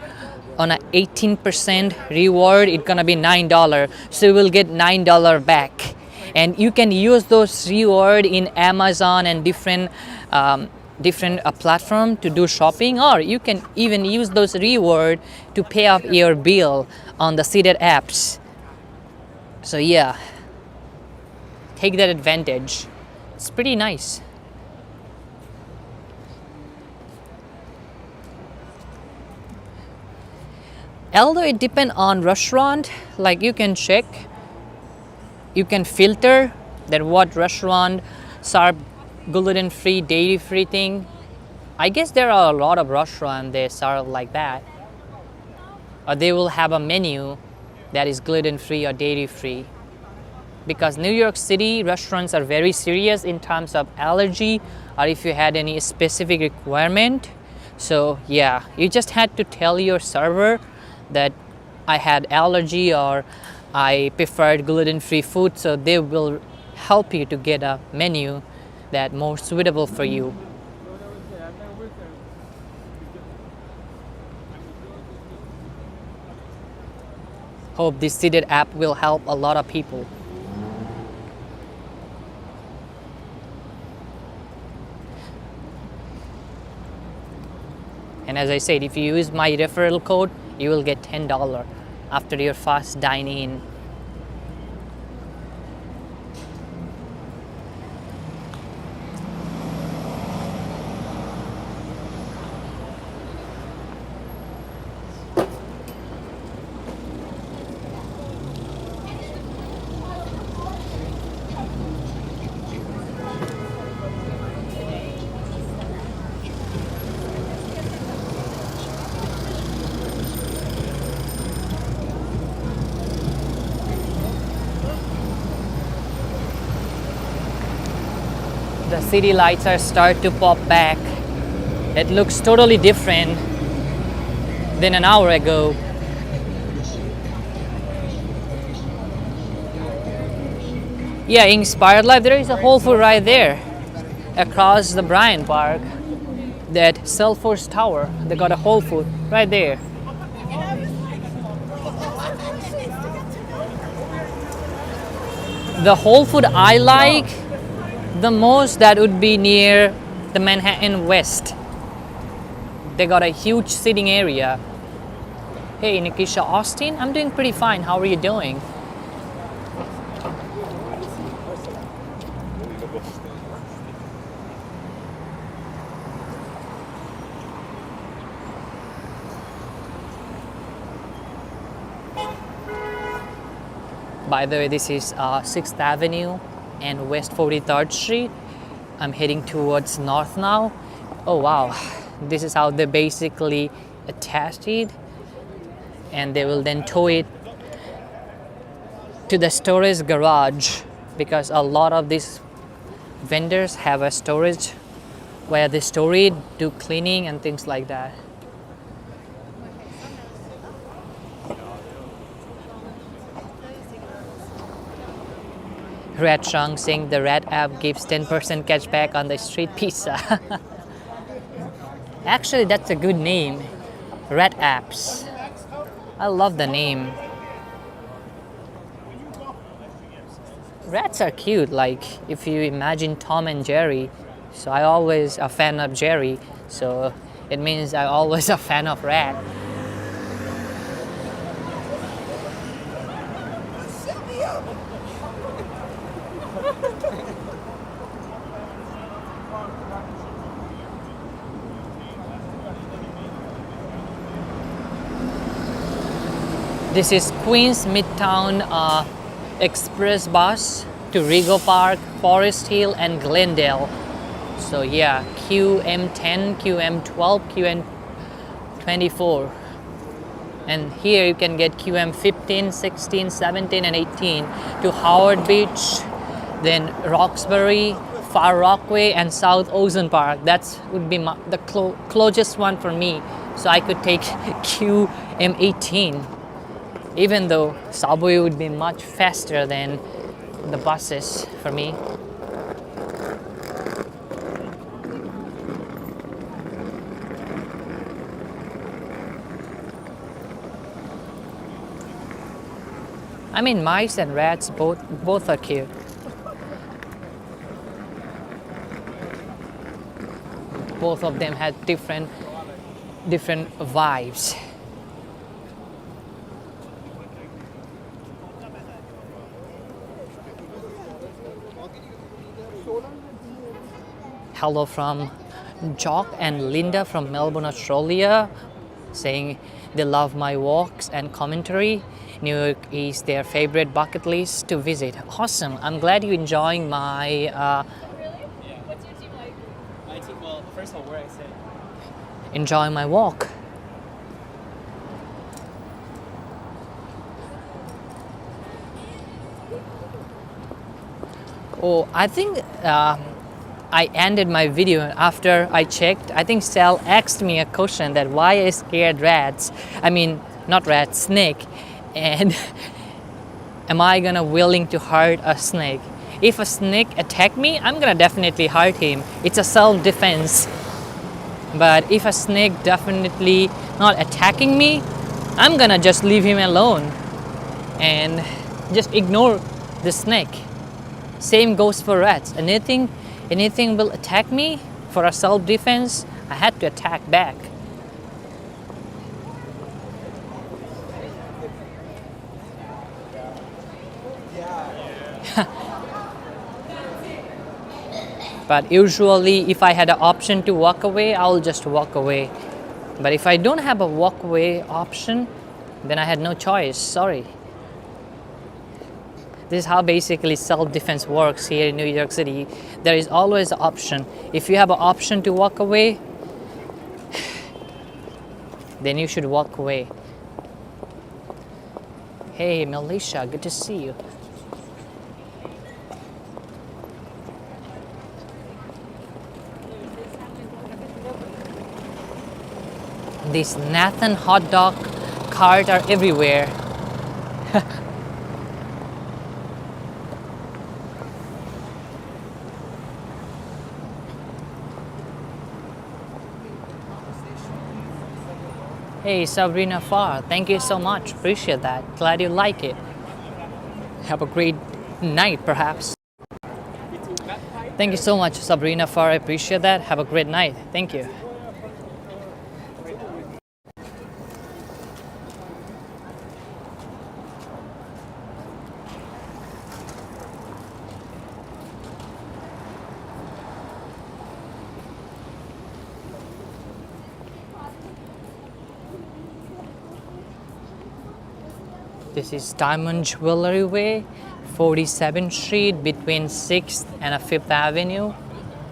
on a 18% reward, it's gonna be $9. So you will get $9 back. And you can use those reward in Amazon and different platform to do shopping, or you can even use those reward to pay off your bill on the seated apps. So yeah, take that advantage. It's pretty nice. Although it depends on restaurant, like you can check, you can filter that what restaurant serve gluten-free, dairy-free thing. I guess there are a lot of restaurants they serve like that. Or they will have a menu that is gluten-free or dairy-free. Because New York City restaurants are very serious in terms of allergy or if you had any specific requirement. So yeah, you just had to tell your server that I had allergy or I preferred gluten-free food, so they will help you to get a menu that more suitable for you. Hope this seated app will help a lot of people. And as I said, if you use my referral code, you will get $10 after your first dine-in. The city lights are start to pop back. It looks totally different than an hour ago. Yeah, Inspired Life, there is a Whole Food right there across the Bryant Park. That Salesforce Tower, they got a Whole Food right there. The Whole Food I like the most, that would be near the Manhattan West. They got a huge sitting area. Hey Nikisha Austin, I'm doing pretty fine. How are you doing? By the way, this is 6th Avenue and West 43rd Street. I'm heading towards north now. Oh wow, this is how they basically attach it, and they will then tow it to the storage garage, because a lot of these vendors have a storage where they store it, do cleaning and things like that. Red Trunk saying the Red app gives 10% cashback on the street pizza. Actually, that's a good name. Red Apps. I love the name. Rats are cute, like if you imagine Tom and Jerry. So I always a fan of Jerry. So it means I always a fan of rat. This is Queens Midtown Express bus to Rego Park, Forest Hill, and Glendale. So yeah, QM10, QM12, QM24. And here you can get QM15, 16, 17, and 18 to Howard Beach, then Roxbury, Far Rockaway and South Ocean Park. That would be the closest one for me. So I could take QM18. Even though subway would be much faster than the buses for me. I mean, mice and rats both are cute. Both of them had different vibes. Hello from Jock and Linda from Melbourne, Australia, saying they love my walks and commentary. New York is their favorite bucket list to visit. Awesome. I'm glad you're enjoying my Really? What's your team like? My team, well, first of all, where I sit. enjoying my walk. Oh, I think I ended my video after I checked. I think Sal asked me a question that why I scared rats. I mean, not rats, snake. And am I gonna willing to hurt a snake? If a snake attack me, I'm gonna definitely hurt him. It's a self-defense. But if a snake definitely not attacking me, I'm gonna just leave him alone and just ignore the snake. Same goes for rats. Anything will attack me for a self-defense, I had to attack back. But usually if I had an option to walk away, I'll just walk away. But if I don't have a walk away option, then I had no choice. Sorry. This is how basically self-defense works here in New York City. There is always an option. If you have an option to walk away, then you should walk away. Hey, Malaysia, good to see you. These Nathan hot dog carts are everywhere. Hey, Sabrina Farr, thank you so much. Appreciate that. Glad you like it. Have a great night, perhaps. Thank you so much, Sabrina Farr. I appreciate that. Have a great night. Thank you. This is Diamond Jewelry Way, 47th Street between 6th and 5th Avenue.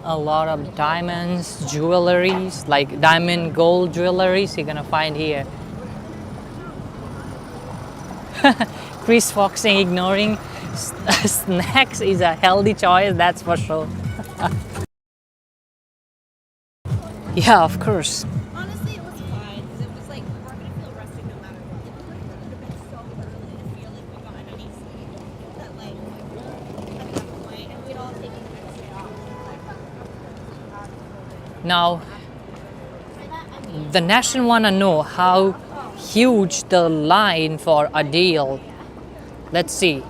A lot of diamonds, jewelries, like diamond gold jewelries you're gonna find here. Chris Foxing ignoring snacks is a healthy choice, that's for sure. Yeah, of course. Honestly, it was fine because it was like we're gonna feel rested no matter what. It would have been so early to feel like we got any sleep that like at that point, and we'd all taken the next day off. Now, the nation wanna know how huge the line for a deal. Let's see.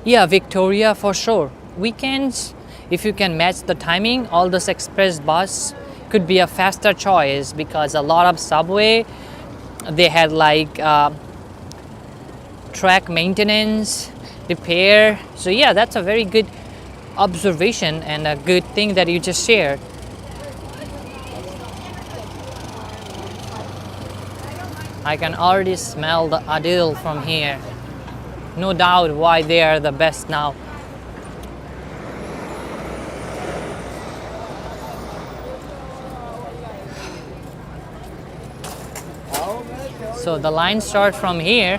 Yeah, Victoria for sure. Weekends, if you can match the timing, all those express bus could be a faster choice because a lot of subway, they had like track maintenance, repair. So yeah, that's a very good observation and a good thing that you just shared. I can already smell the Adil from here. No doubt why they are the best now. So the line starts from here.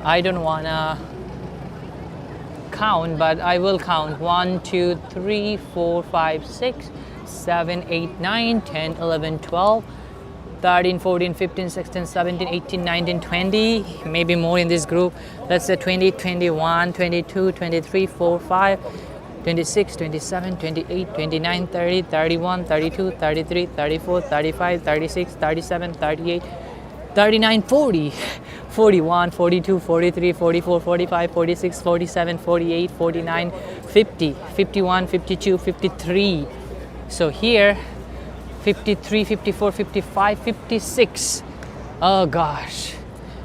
I don't wanna count, but I will count 1, 2, 3, 4, 5, 6, 7, 8, 9, 10, 11, 12, 13, 14, 15, 16, 17, 18, 19, 20, maybe more in this group. Let's say 20, 21, 22, 23, 4, 5, 26, 27, 28, 29, 30, 31, 32, 33, 34, 35, 36, 37, 38, 39, 40, 41, 42, 43, 44, 45, 46, 47, 48, 49, 50, 51, 52, 53. So here, 53, 54, 55, 56. Oh gosh,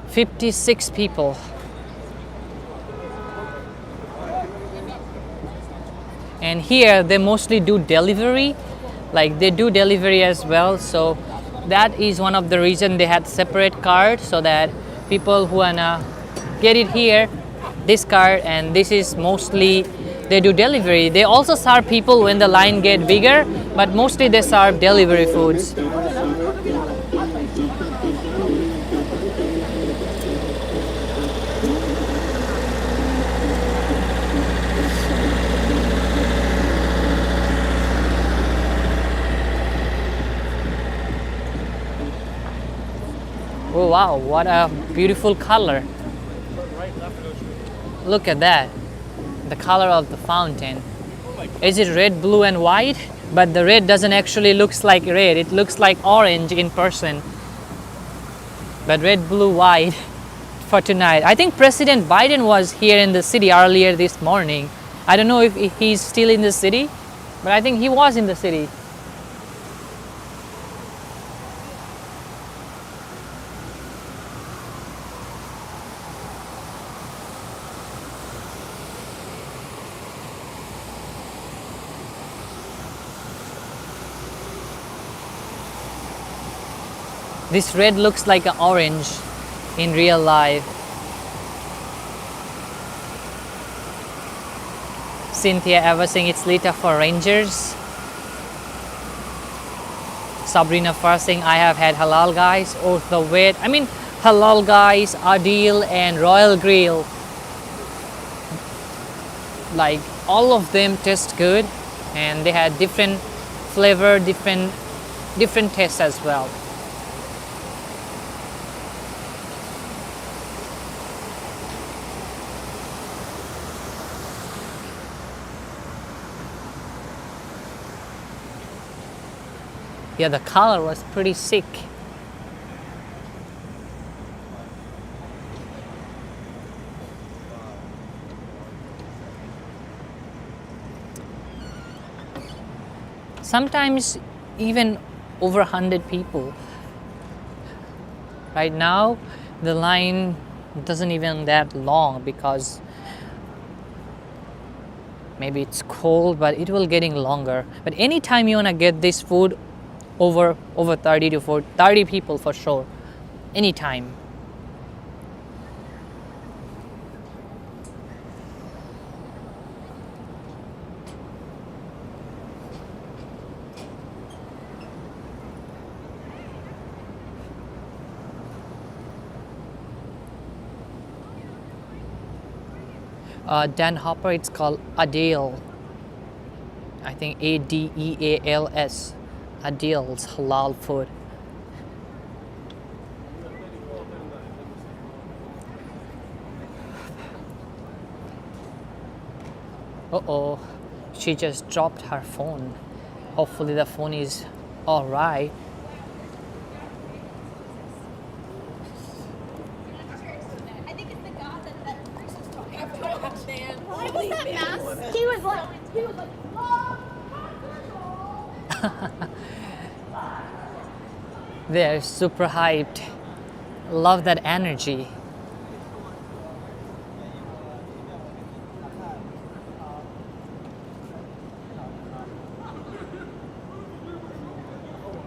56 people. And here they mostly do delivery, like they do delivery as well. So that is one of the reason they had separate cards, so that people who wanna get it here, this card, and this is mostly they do delivery. They also serve people when the line get bigger, but mostly they serve delivery foods. Oh wow, what a beautiful color. Look at that. The color of the fountain. Is it red, blue and white? But the red doesn't actually looks like red. It looks like orange in person. But red, blue, white for tonight. I think President Biden was here in the city earlier this morning. I don't know if he's still in the city, but I think he was in the city. This red looks like an orange in real life. Cynthia ever saying it's lit up for Rangers. Sabrina first saying I have had halal guys or the wait. I mean halal guys, Adil and Royal Grill. Like all of them taste good, and they had different flavor, different tastes as well. Yeah, the color was pretty sick. Sometimes even over 100 people. Right now, the line doesn't even that long because maybe it's cold, but it will getting longer. But anytime you wanna get this food, over 30 to 30 people for sure, anytime. Dan Hopper, it's called Adil. I think Adeals. Adil's halal food. Uh-oh, she just dropped her phone. Hopefully the phone is all right. I think it's the God that person's talking about. Man, what was that mask? He was like, oh. They're super hyped. Love that energy.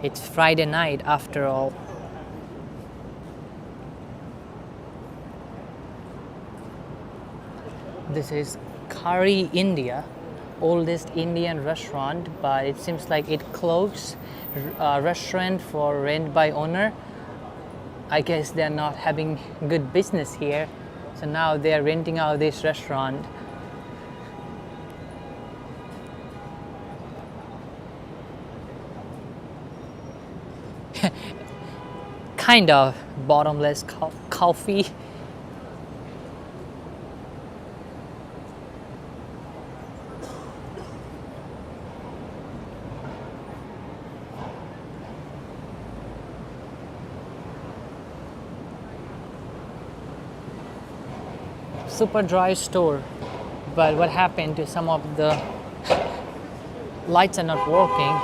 It's Friday night after all. This is Curry India, oldest Indian restaurant, but it seems like it closed. Restaurant for rent by owner. I guess they're not having good business here. So now they are renting out this restaurant. Kind of bottomless coffee. Super dry store, but what happened to some of the lights are not working.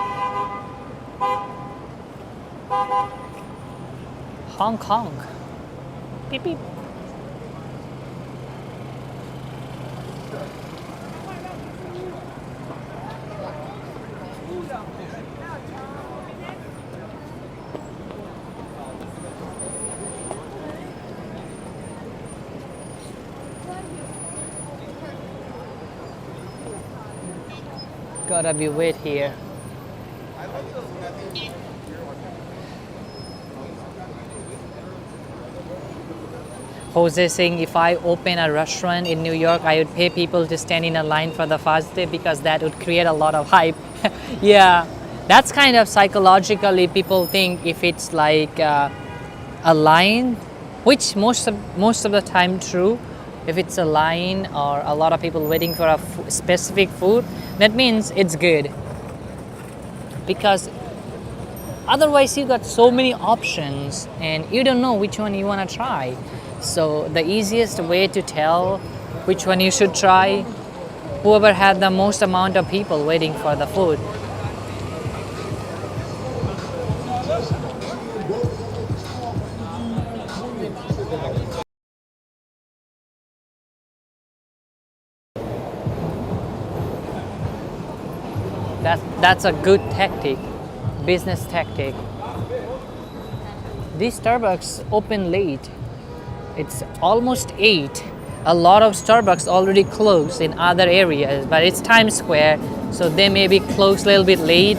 Hong Kong. Beep beep. Gotta be wait here. Jose saying if I open a restaurant in New York, I would pay people to stand in a line for the first day because that would create a lot of hype. Yeah, that's kind of psychologically people think if it's like a line, which most of the time true. If it's a line or a lot of people waiting for a specific food, that means it's good. Because otherwise you got so many options and you don't know which one you want to try. So the easiest way to tell which one you should try, whoever had the most amount of people waiting for the food. That's a good tactic, business tactic. These Starbucks open late. It's almost 8. A lot of Starbucks already closed in other areas, but it's Times Square, so they may be closed a little bit late.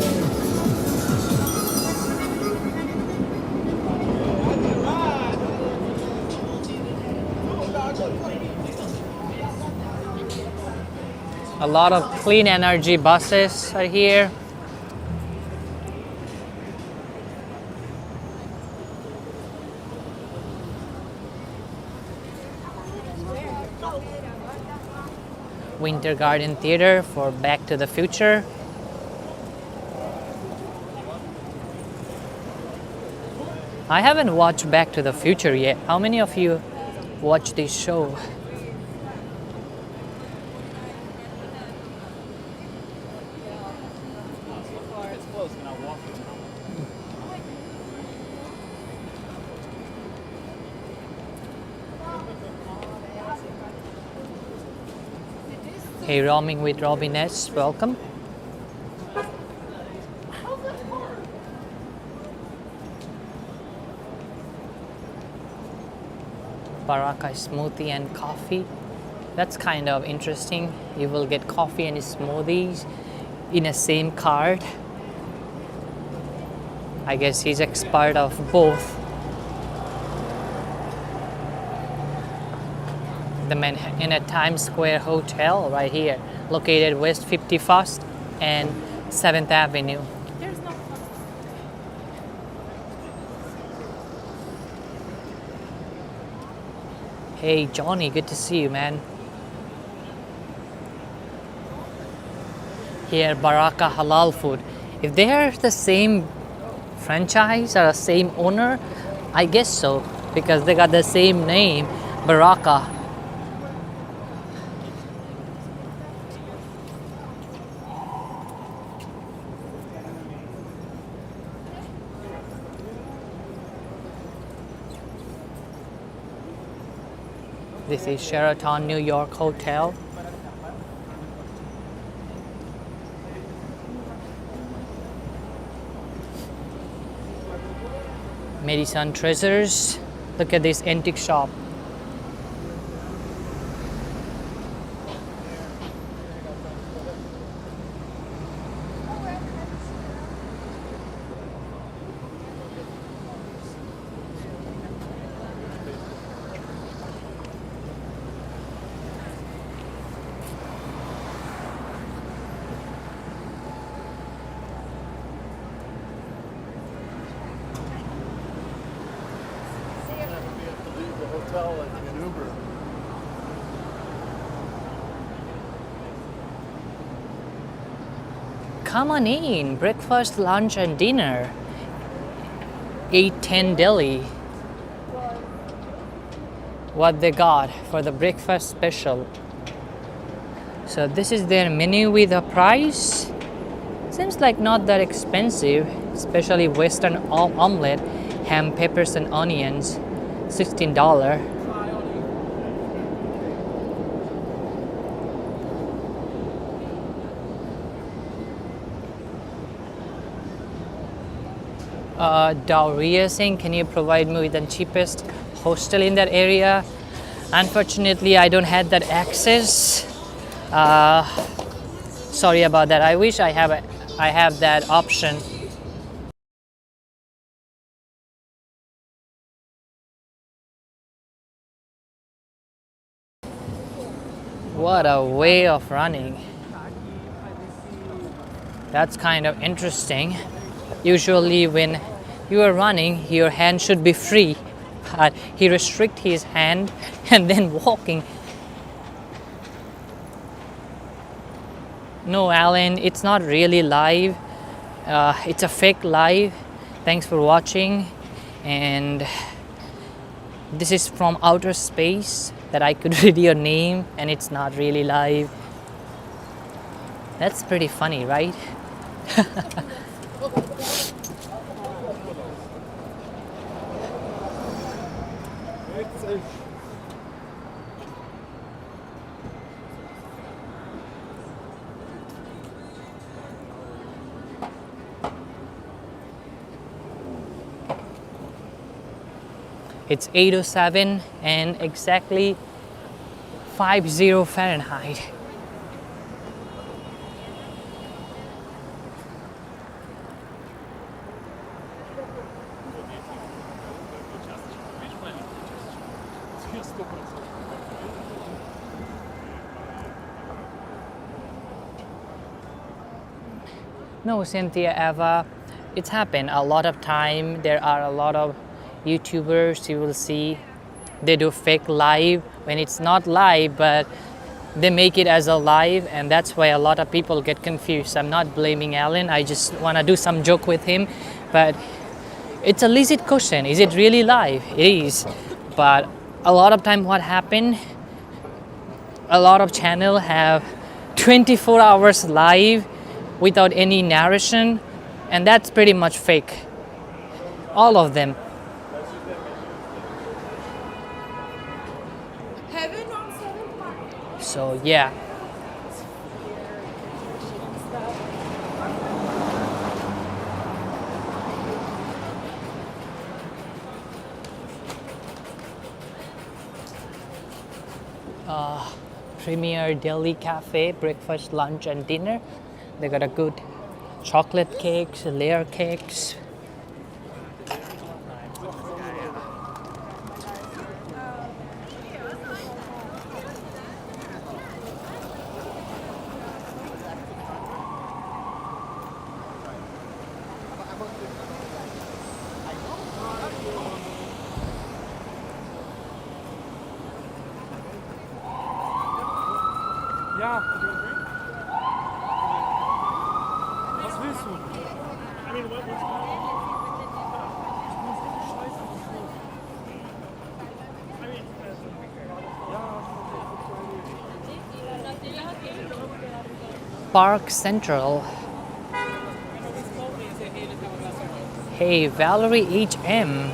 A lot of clean energy buses are here. Winter Garden Theater for Back to the Future. I haven't watched Back to the Future yet. How many of you watch this show? Hey, Roaming with Robin S, welcome. Baraka smoothie and coffee. That's kind of interesting. You will get coffee and smoothies in a same cart. I guess he's expert of both. The Manhattan at Times Square Hotel right here, located West 51st and 7th Avenue. There's no Hey Johnny, good to see you, man. Here, Baraka Halal Food. If they are the same franchise or the same owner, I guess so, because they got the same name, Baraka. This is Sheraton New York Hotel. Madison Treasures. Look at this antique shop. hotel and an Uber. Come on in, breakfast, lunch, and dinner. 810 Delhi. What they got for the breakfast special. So this is their menu with a price. Seems like not that expensive, especially Western omelette, ham, peppers, and onions, $16. Dauria saying, can you provide me with the cheapest hostel in that area? Unfortunately, I don't have that access. Sorry about that. I wish I have that option. What a way of running. That's kind of interesting. Usually when you are running, your hand should be free, but he restricts his hand and then walking. No, Alan, it's not really live. It's a fake live. Thanks for watching. And this is from outer space that I could read your name and it's not really live. That's pretty funny, right? It's 8:07 and exactly 50 Fahrenheit. No, Cynthia, Eva, it's happened a lot of time. There are a lot of YouTubers you will see, they do fake live when it's not live, but they make it as a live, and that's why a lot of people get confused. I'm not blaming Alan, I just want to do some joke with him, but it's a legit question. Is it really live? It is, but a lot of time what happened, a lot of channel have 24 hours live without any narration, and that's pretty much fake. All of them. So yeah. Premier Delhi Cafe, breakfast, lunch, and dinner. They got a good chocolate cakes, layer cakes. Ja. Was willst du? I mean, what's Park Central. Hey, Valerie HM,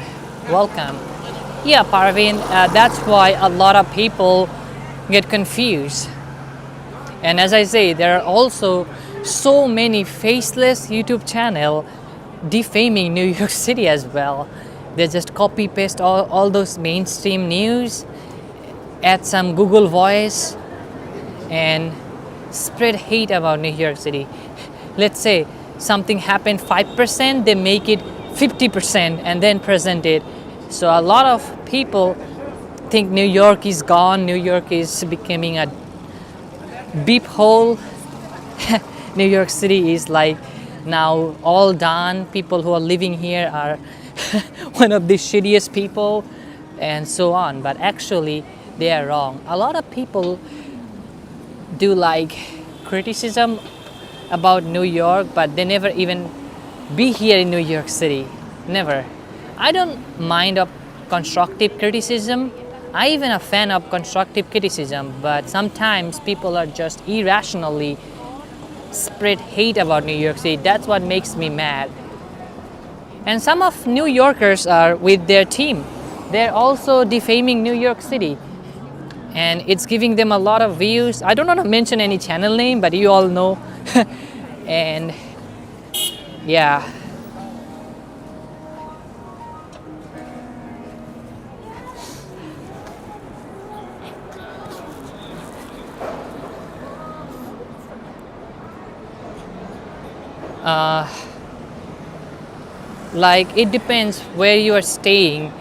welcome. Yeah, Parveen, that's why a lot of people get confused. And as I say, there are also so many faceless YouTube channel defaming New York City as well. They just copy paste all those mainstream news, add some Google voice, and spread hate about New York City. Let's say something happened 5%, they make it 50% and then present it. So a lot of people think New York is gone, New York is becoming a beep hole. New York City is like now all done. People who are living here are one of the shittiest people. and so on. But actually, they are wrong. A lot of people do like criticism about New York, but they never even be here in New York City. Never. I don't mind of constructive criticism. I even a fan of constructive criticism, but sometimes people are just irrationally spread hate about New York City. That's what makes me mad. And some of New Yorkers are with their team. They're also defaming New York City. And it's giving them a lot of views. I don't want to mention any channel name, but you all know. And yeah. Like it depends where you are staying.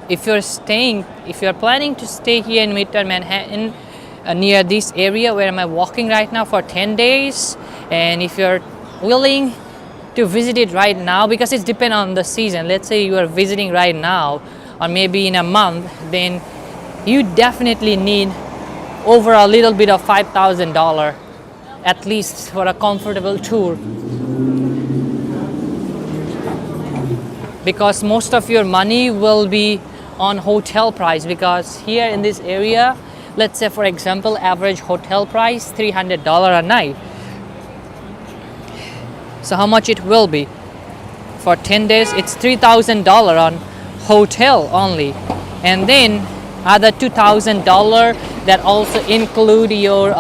If you're planning to stay here in Midtown Manhattan, near this area where I'm walking right now for 10 days, and if you're willing to visit it right now, because it depends on the season. Let's say you are visiting right now, or maybe in a month, then you definitely need over a little bit of $5,000 at least for a comfortable tour, because most of your money will be on hotel price. Because here in this area, let's say for example, average hotel price $300 a night. So how much it will be for 10 days? It's $3,000 on hotel only, and then other $2,000 that also include your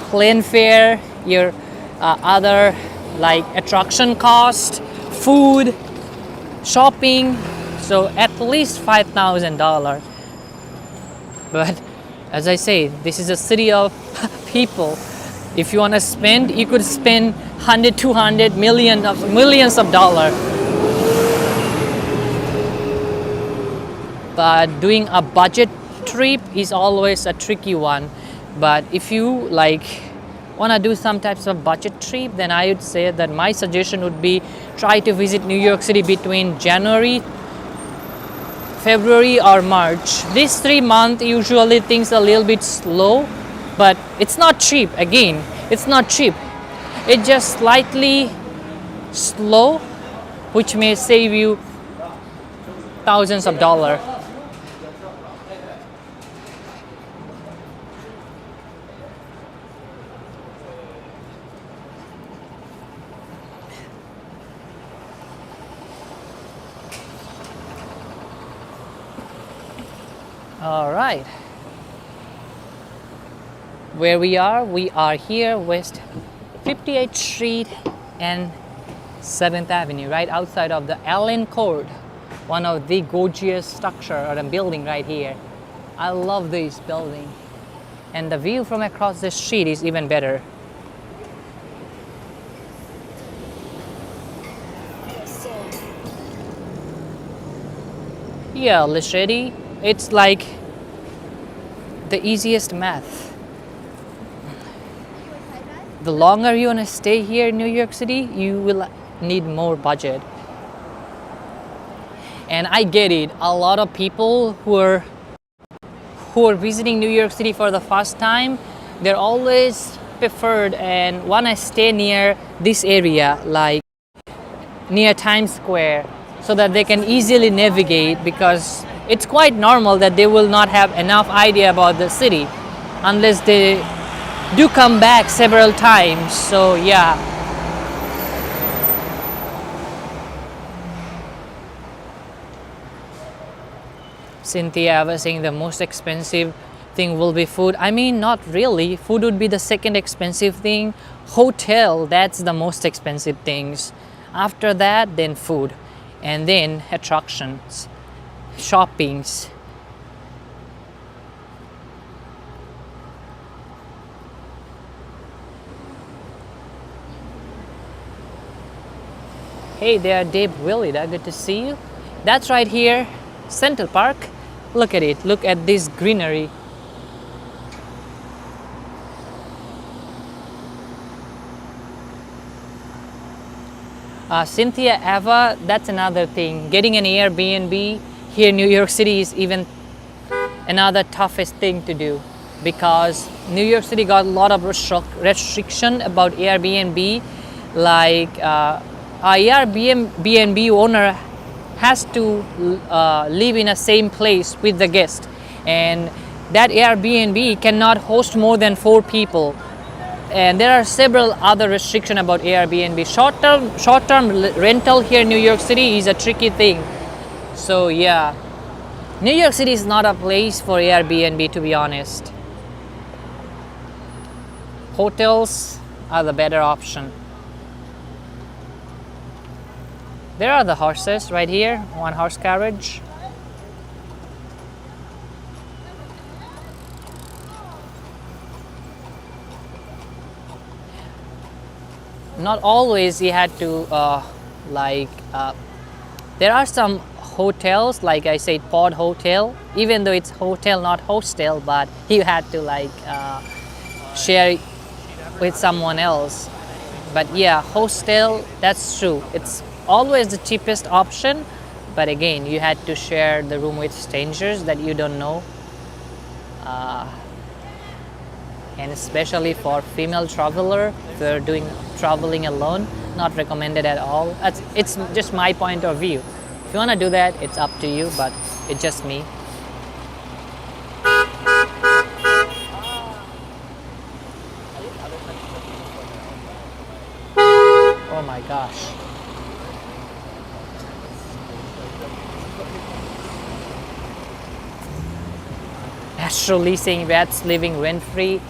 plane fare, your other like attraction cost, food, shopping. So at least $5,000. But as I say, this is a city of people. If you want to spend, you could spend 100, 200 millions of dollars. But doing a budget trip is always a tricky one. But if you like want to do some types of budget trip, then I would say that my suggestion would be try to visit New York City between January, February or March. These 3 months usually things are a little bit slow, but it's not cheap. Again, it's not cheap. It's just slightly slow, which may save you thousands of dollars. All right. Where we are here West 58th Street and 7th Avenue, right outside of the Allen Court, one of the gorgeous structure or a building right here. I love this building, and the view from across the street is even better. Yeah, Lishedi, it's like the easiest math. The longer you want to stay here in New York City, you will need more budget. And I get it. A lot of people who are visiting New York City for the first time, they're always preferred and want to stay near this area, like near Times Square, so that they can easily navigate, because it's quite normal that they will not have enough idea about the city unless they do come back several times. So yeah. Cynthia was saying the most expensive thing will be food. I mean, not really. Food would be the second expensive thing. Hotel, that's the most expensive things. After that, then food. And then attractions, shoppings. Hey there, Dave Willida, good to see you. That's right here, Central Park. Look at it, look at this greenery. Cynthia, Ava, that's another thing. Getting an Airbnb here in New York City is even another toughest thing to do, because New York City got a lot of restriction about Airbnb. Like a Airbnb owner has to live in the same place with the guest, and that Airbnb cannot host more than 4 people. And there are several other restrictions about Airbnb. Short-term rental here in New York City is a tricky thing. So yeah, New York City is not a place for Airbnb, to be honest. Hotels are the better option. There are the horses right here, 1 horse carriage. Not always you had to there are some hotels, like I said, pod hotel, even though it's hotel not hostel, but you had to share with someone else. But yeah, hostel, that's true, it's always the cheapest option, but again, you had to share the room with strangers that you don't know. And especially for female traveler, if you're doing traveling alone, not recommended at all. It's just my point of view. If you want to do that, it's up to you, but it's just me. Oh my gosh. Astrally saying rats living rent-free.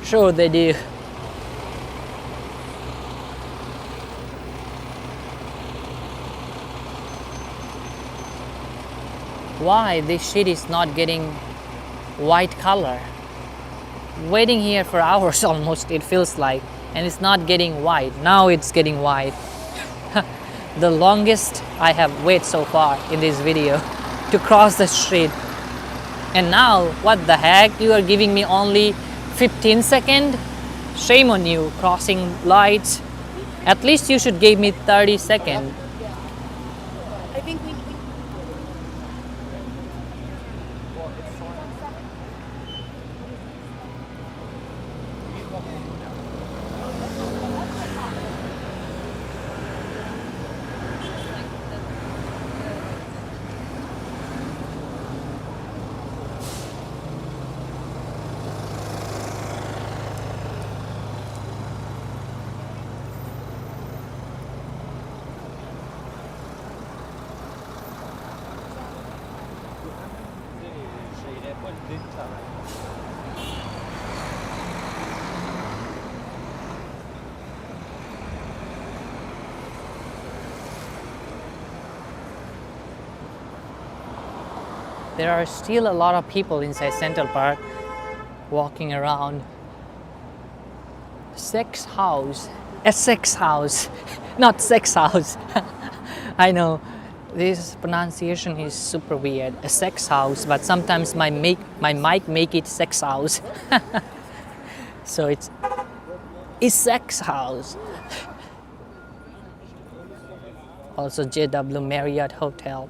Sure they do. Why this shit is not getting white color? Waiting here for hours almost, it feels like, and it's not getting white. Now it's getting white. The longest I have waited so far in this video to cross the street. And now, what the heck? You are giving me only 15 seconds? Shame on you, crossing lights. At least you should give me 30 seconds. I think we There are still a lot of people inside Central Park walking around. Sex house. A sex house. Not sex house. I know this pronunciation is super weird. A sex house, but sometimes my mic make it sex house. So it's a sex house. Also JW Marriott Hotel.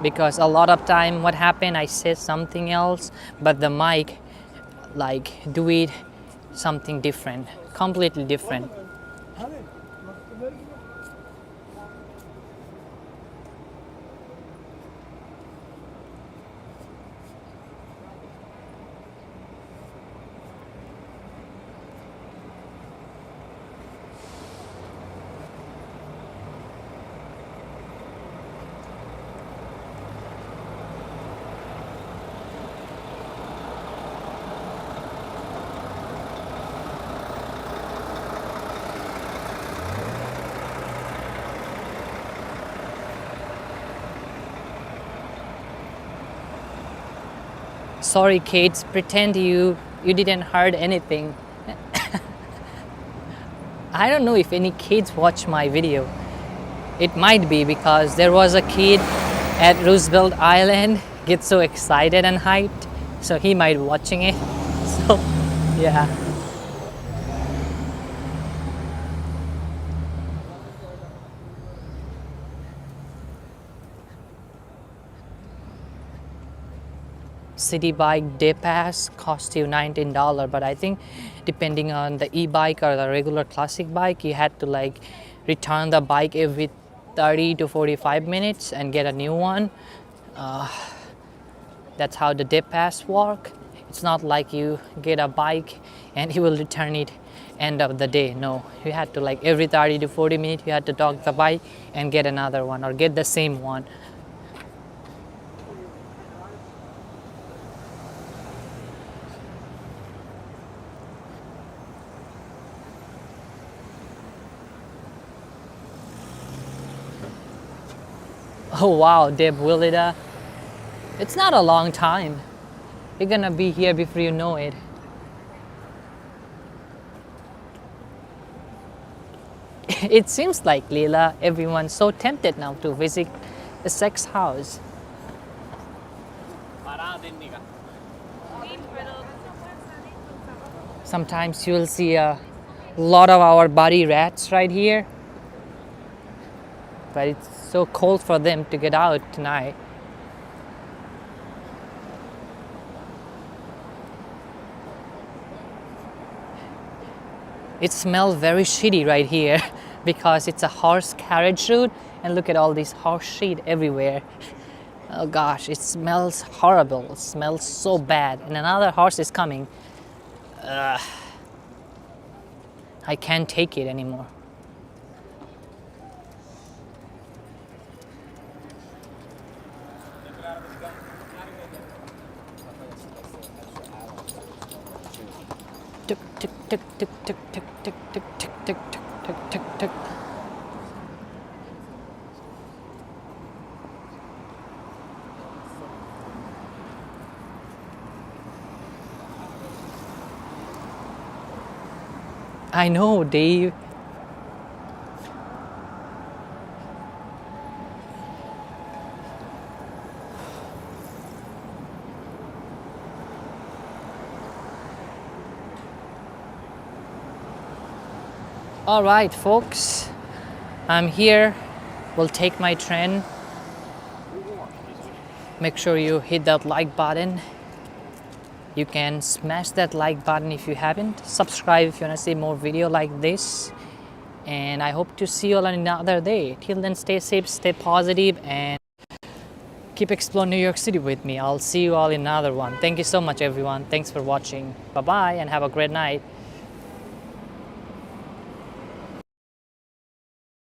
Because a lot of time what happened, I said something else, but the mic do it something different, completely different. Sorry kids, pretend you didn't heard anything. I don't know if any kids watch my video. It might be because there was a kid at Roosevelt Island get so excited and hyped, so he might be watching it. So yeah. city bike day pass cost you $19, but I think depending on the e-bike or the regular classic bike, you had to like return the bike every 30 to 45 minutes and get a new one. That's how the day pass work. It's not like you get a bike and you will return it end of the day. No, you had to like every 30 to 40 minutes you had to dock the bike and get another one or get the same one. Oh wow, Deb Willida. It's not a long time. You're gonna be here before you know it. It seems like, Leela, everyone's so tempted now to visit the sex house. Sometimes you'll see a lot of our body rats right here. But it's so cold for them to get out tonight. It smells very shitty right here because it's a horse carriage route, and look at all this horse shit everywhere. Oh gosh, it smells horrible. It smells so bad. And another horse is coming. I can't take it anymore. Tick, tick, tick, tick, tick, tick, tick, tick, tick, tick, tick, tick, tick. I know, Dave. All right, folks, I'm here. We'll take my train. Make sure you hit that like button. You can smash that like button if you haven't. Subscribe if you want to see more video like this. And I hope to see you all on another day. Till then, stay safe, stay positive, and keep exploring New York City with me. I'll see you all in another one. Thank you so much, everyone. Thanks for watching. Bye-bye, and have a great night.